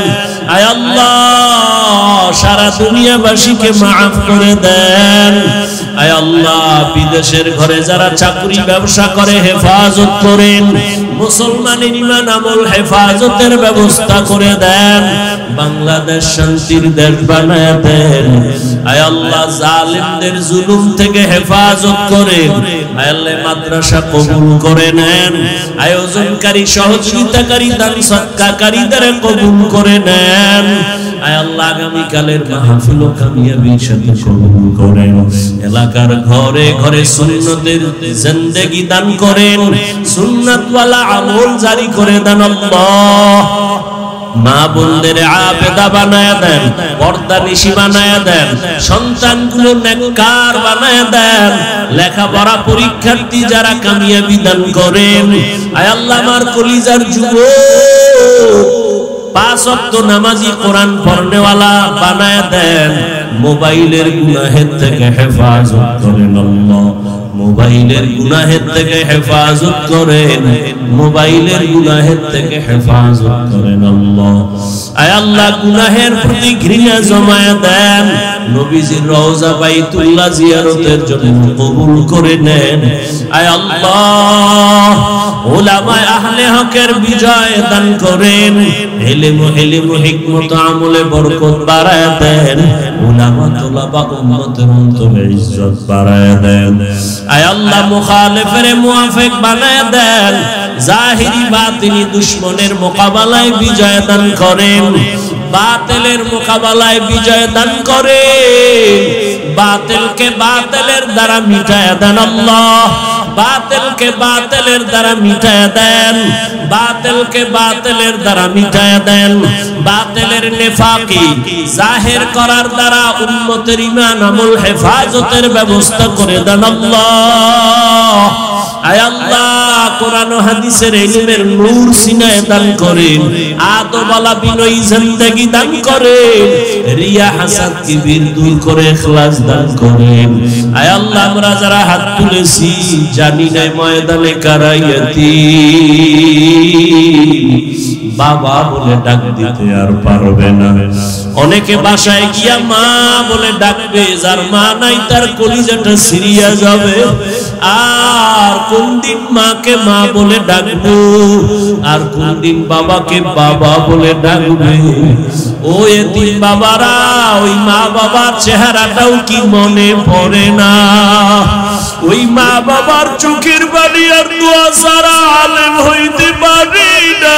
আয় আল্লাহ, সারা দুনিয়াবাসীকে মাফ করে দেন। আয় আল্লাহ, বিদেশের ঘরে যারা চাকরি ব্যবসা করে হেফাজত করেন, মুসলমানের ঈমান আমল হেফাজতের ব্যবস্থা করে দেন। বাংলাদেশ শান্তির দেশ বানায় দেন। আয় আল্লাহ, জালিমদের জুলুম থেকে হেফাজত করেন। আয় আল্লাহ, মাদ্রাসা কবুল করে নেন। আয়োজনকারী, সহযোগিতাকারী, দান সদকাকারীদের কবুল করে নেন। আয় আল্লাহ আগামীকালের মাহফিল কামিয়াবির সাথে কবুল করেন। এলাকার ঘরে ঘরে সুন্নতের জিন্দেগি দান করেন, সুন্নাতওয়ালা আমল জারি করে দেন আল্লাহ। মা বোনদের আবেদা বানায়া দেন, পর্দানিশী বানায়া দেন, সন্তানগুলো নেককার বানায়া দেন, লেখাপড়া পরীক্ষার্থী যারা কামিয়াবি দান করেন। আয় আল্লাহ আমার কলিজার যুবক পাঁচ ওয়াক্ত নামাজি কোরআন পড়নেওয়ালা বানায়া দেন, মোবাইলের গুনাহের থেকে হেফাজত করেন আল্লাহ, মোবাইলের গুনাহের থেকে হেফাজত করেন, মোবাইলের গুনাহের থেকে হেফাজত করেন আল্লাহ। আয় আল্লাহ গুনাহের প্রতি ঘৃণা জমায়া দেন, নবীজির রওজা বাইতুল্লাহ জিয়ারতের জন্য কবুল করে নেন। আয় আল্লাহ উলামায়ে আহলে হকের বিজয় দান করেন, ইলম হিকমত আমলে বরকত বাড়ায় দেন, উলামা তোলাবা উম্মতের অন্তরে ইজ্জত বাড়ায় দেন। আয় আল্লাহ মুখালিফের মুওয়াফিক বানায় দেন, জাহিরি বাতিনি দুশমনের মোকাবেলায় বিজয় দান করেন, বাতিলের মোকাবেলায় বিজয় দান করেন, বাতিলকে বাতিলের দ্বারা মিটায় দেন আল্লাহ, বাতিলকে বাতিলের দ্বারা মিটায় দেন, বাতিলকে বাতিলের দ্বারা মিটায় দেন, বাতিলের নেফাকি জাহির করার দ্বারা উম্মতের ঈমান আমল হেফাজতের ব্যবস্থা করে দেন আল্লাহ। আয় আল্লাহ কোরআন ও হাদিসের ইলমের নূর সিনায় দান করেন, আদবওয়ালা বিনয়ী জিন্দেগি দান করেন, রিয়া হাসাদ কিবির দূর করে ইখলাস দান করেন। আয় আল্লাহ আমরা যারা হাত তুলেছি জানি না ময়দানে কারাইয়াতি বাবা বলে ডাক দিতে আর পারবে না, অনেকে বাসায় গিয়া মা বলে ডাকবে, যার মা নাই তার কলিজাটা সিরিয়া যাবে। আর কোন দিন মাকে মা বলে ডাকবো, আর কোন দিন বাবাকে বাবা বলে ডাকবে। ও এতিম বাবারা, ওই মা বাবার চেহারাটাও কি মনে পড়ে না? ওই মা বাবার চোখের পানি আর দোয়া ছাড়া আলেম হইতে পারি না।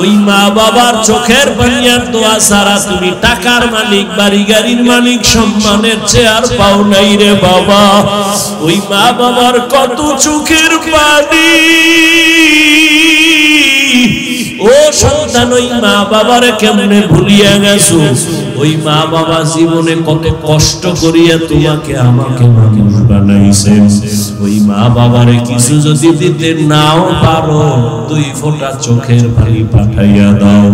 ওই মা বাবার চোখের পানি আর দোয়া ছাড়া তুমি টাকার মালিক, বাড়ি গাড়ির মালিক, সম্মানের চেয়ার পাও নাই রে বাবা। ওই মা বাবার কত চোখের পানি। ও সন্তান, ওই মা বাবারে কেমনে ভুলিয়া গেছো? ওই মা বাবা জীবনে কত কষ্ট করিয়া তোমাকে আমাকে মানুষ বানাইছেন। ওই মা বাবারে কিছু যদি দিতে নাও পারো, দুই ফোঁটা চোখের পানি পাঠাইয়া দাও।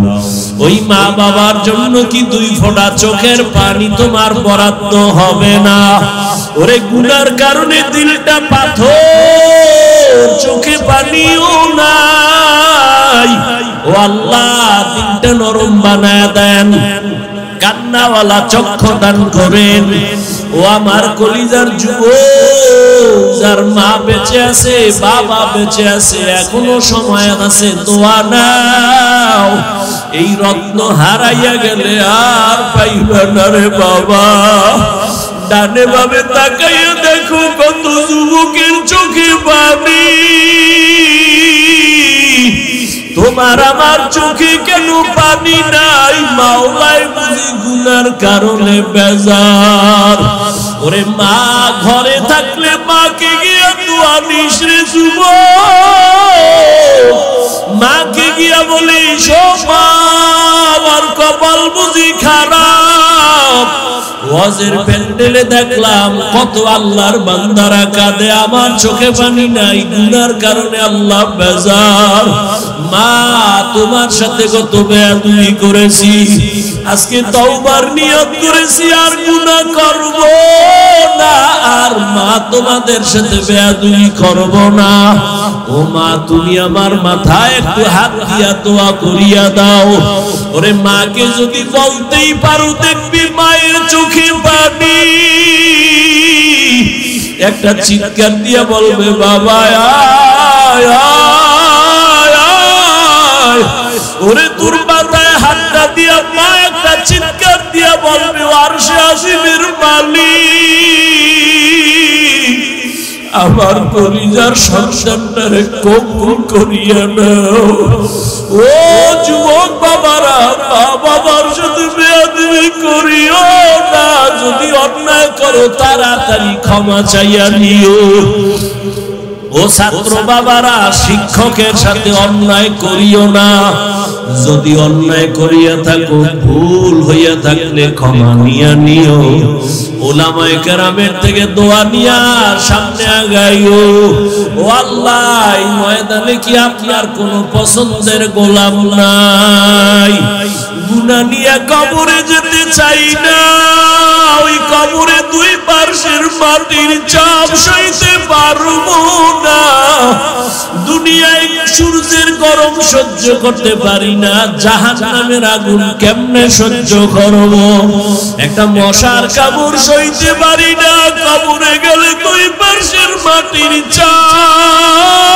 ওই মা বাবার জন্য কি দুই ফোঁটা চোখের পানি তোমার বরাদ্দ হবে না? ওরে গুনার কারণে দিলটা পাথর, চোখে পানিও নাই। ও আল্লাহ দিলটা নরম বানায় দেন, কান্নাওয়ালা চক্ষু দান করেন। ও আমার কলিজার যুবক, যার মা বেঁচে আছে, বাবা বেঁচে আছে, এখনো সময় আছে, দোয়া নাও। এই রত্ন হারাইয়া গেলে আর পাইবে না রে বাবা। ডানে বামে তাকাইয়া দেখো কত যুবকের চোখে পানি। তোমার আমার চোখে কেন পানি নাই? মাওলাই বুঝি গুনার কারণে বেজার। ওরে মা ঘরে থাকলে মাকে গিয়া দোয়া দিস রে যুবক। মাকে গিয়া বলিস, ও মা আমার কপাল বুঝি খারাপ। ওয়াজের প্যান্ডেলে দেখলাম কত আল্লাহর বান্দারা কাঁদে, আমার চোখে পানি নাই, গুনার কারণে আল্লাহ বেজার। মা তোমার সাথে কত বেয়াদবি করেছি, আজকে তওবার নিয়ত করেছি আর গুনাহ করব না। আর মা তোমাদের সাথে বেয়াদবি করব না। ও মা তুমি আমার মাথায় একটু হাত দিয়া দোয়া করিয়া দাও। ওরে মাকে যদি বলতেই পারো, দেখবি মায়ের চোখে পানি। একটা চিৎকার দিয়া বলবে, বাবা আয় আয় আয়। ওরে তোর মাথায় হাতটা দিয়া মা একটা চিৎকার দিয়া বলবে, আরশে আজিমের মালিক আমার কলিজার সন্তানটারে কবুল করিয়া নাও। ও যুবক বাবারা, মা করো তাড়াতাড়ি ক্ষমা চাইয়া নিও। ও ছাত্র বাবারা, শিক্ষকের সাথে অন্যায় করিও না। যদি অন্যায় করিয়া থাকো, ভুল হইয়া থাকলে ক্ষমা নিয়া নিও। উলামায়ে কেরামের থেকে দোয়া নিয়া সামনে আগাইও। ও আল্লাহ, এই ময়দানে কি আপনার কোন পছন্দের গোলাম নাই? গুনাহ নিয়ে কবরে যেতে চাই না। ওই কবরে দুই পার্শ্বের মাটির চাপ সইতে পারবো না। দুনিয়ায় সূর্যের গরম সহ্য করতে পারি না, জাহান্নামের আগুন কেমনে সহ্য করব? একটা মশার কামড় সইতে পারি না, কবরে গেলে দুই পার্শ্বের মাটির চাপ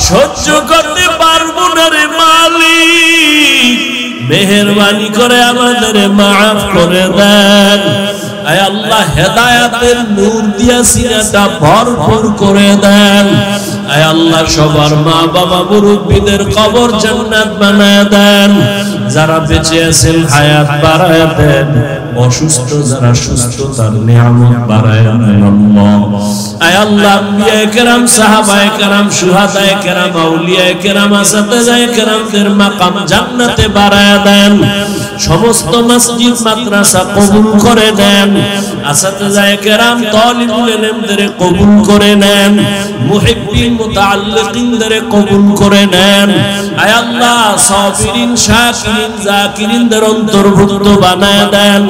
সহ্য করতে পারবো না রে মালিক। মেহেরবানি করে আমাদের মাফ করে দেন। আয় আল্লাহ, হেদায়েতের নূর দিয়া সিনাটা ভরপুর করে দেন। আয় আল্লাহ, সবার মা বাবা মুরব্বিদের কবর জান্নাত বানায় দেন। যারা বেঁচে আছেন হায়াত বাড়ায় দেন, অসুস্থ যারা সুস্থতার নিয়ামত বাড়ায় দেন আল্লাহ। আয় আল্লাহ, আম্বিয়ায়ে কেরাম, সাহাবায়ে কেরাম, শুহাদায়ে কেরাম, আউলিয়ায়ে কেরাম, আসাতিজায়ে কেরামদের মাকাম জান্নাতে বাড়ায় দেন। সমস্ত মসজিদ মাদ্রাসা কবুল করে দেন। আসাতিজায়ে কেরাম, তালিবুল ইলমদের কবুল করে নেন। মুহিব্বিন মুতাআল্লিকিনদের কবুল করে নেন। আয় আল্লাহ, সাবিরিন, শাকিরিন, যাকিরিনদের অন্তর্ভুক্ত বানায় দেন।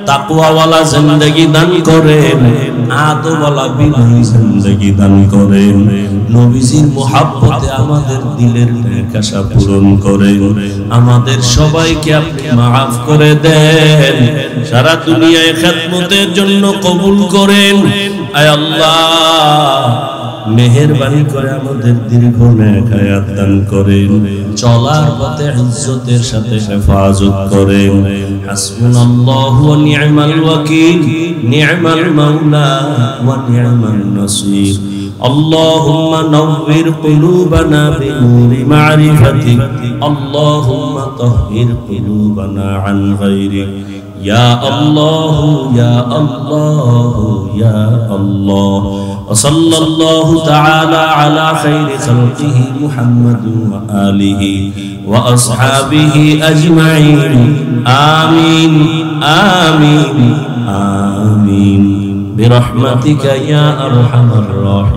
তাকওয়াওয়ালা জিন্দেগি দান করেন, আদবওয়ালা বিনয়ী জিন্দেগি দান করেন। নবীজির মুহাব্বতে আমাদের দিলের নেকাশা পূরণ করেন। আমাদের সবাইকে আপনি মাফ করে দেন। সারা দুনিয়ায় খেদমতের জন্য কবুল করেন। আয় আল্লাহ, মেহেরবানি করে আমাদের দীর্ঘ নেক হায়াত দান করেন। চলার পথে ইজ্জতের সাথে হেফাজত করেন। হাসবুনাল্লাহু ওয়া নি'মাল ওয়াকিল, নি'মাল মাওলা ওয়া নি'মান নাসির। اللهم نور قلوبنا بنور معرفتك، اللهم طهر قلوبنا عن غيرك، يا الله يا الله يا الله. وصلى الله تعالى على خير خلقه محمد وآله وأصحابه أجمعين. آمين آمين آمين برحمتك يا أرحم الراحمين.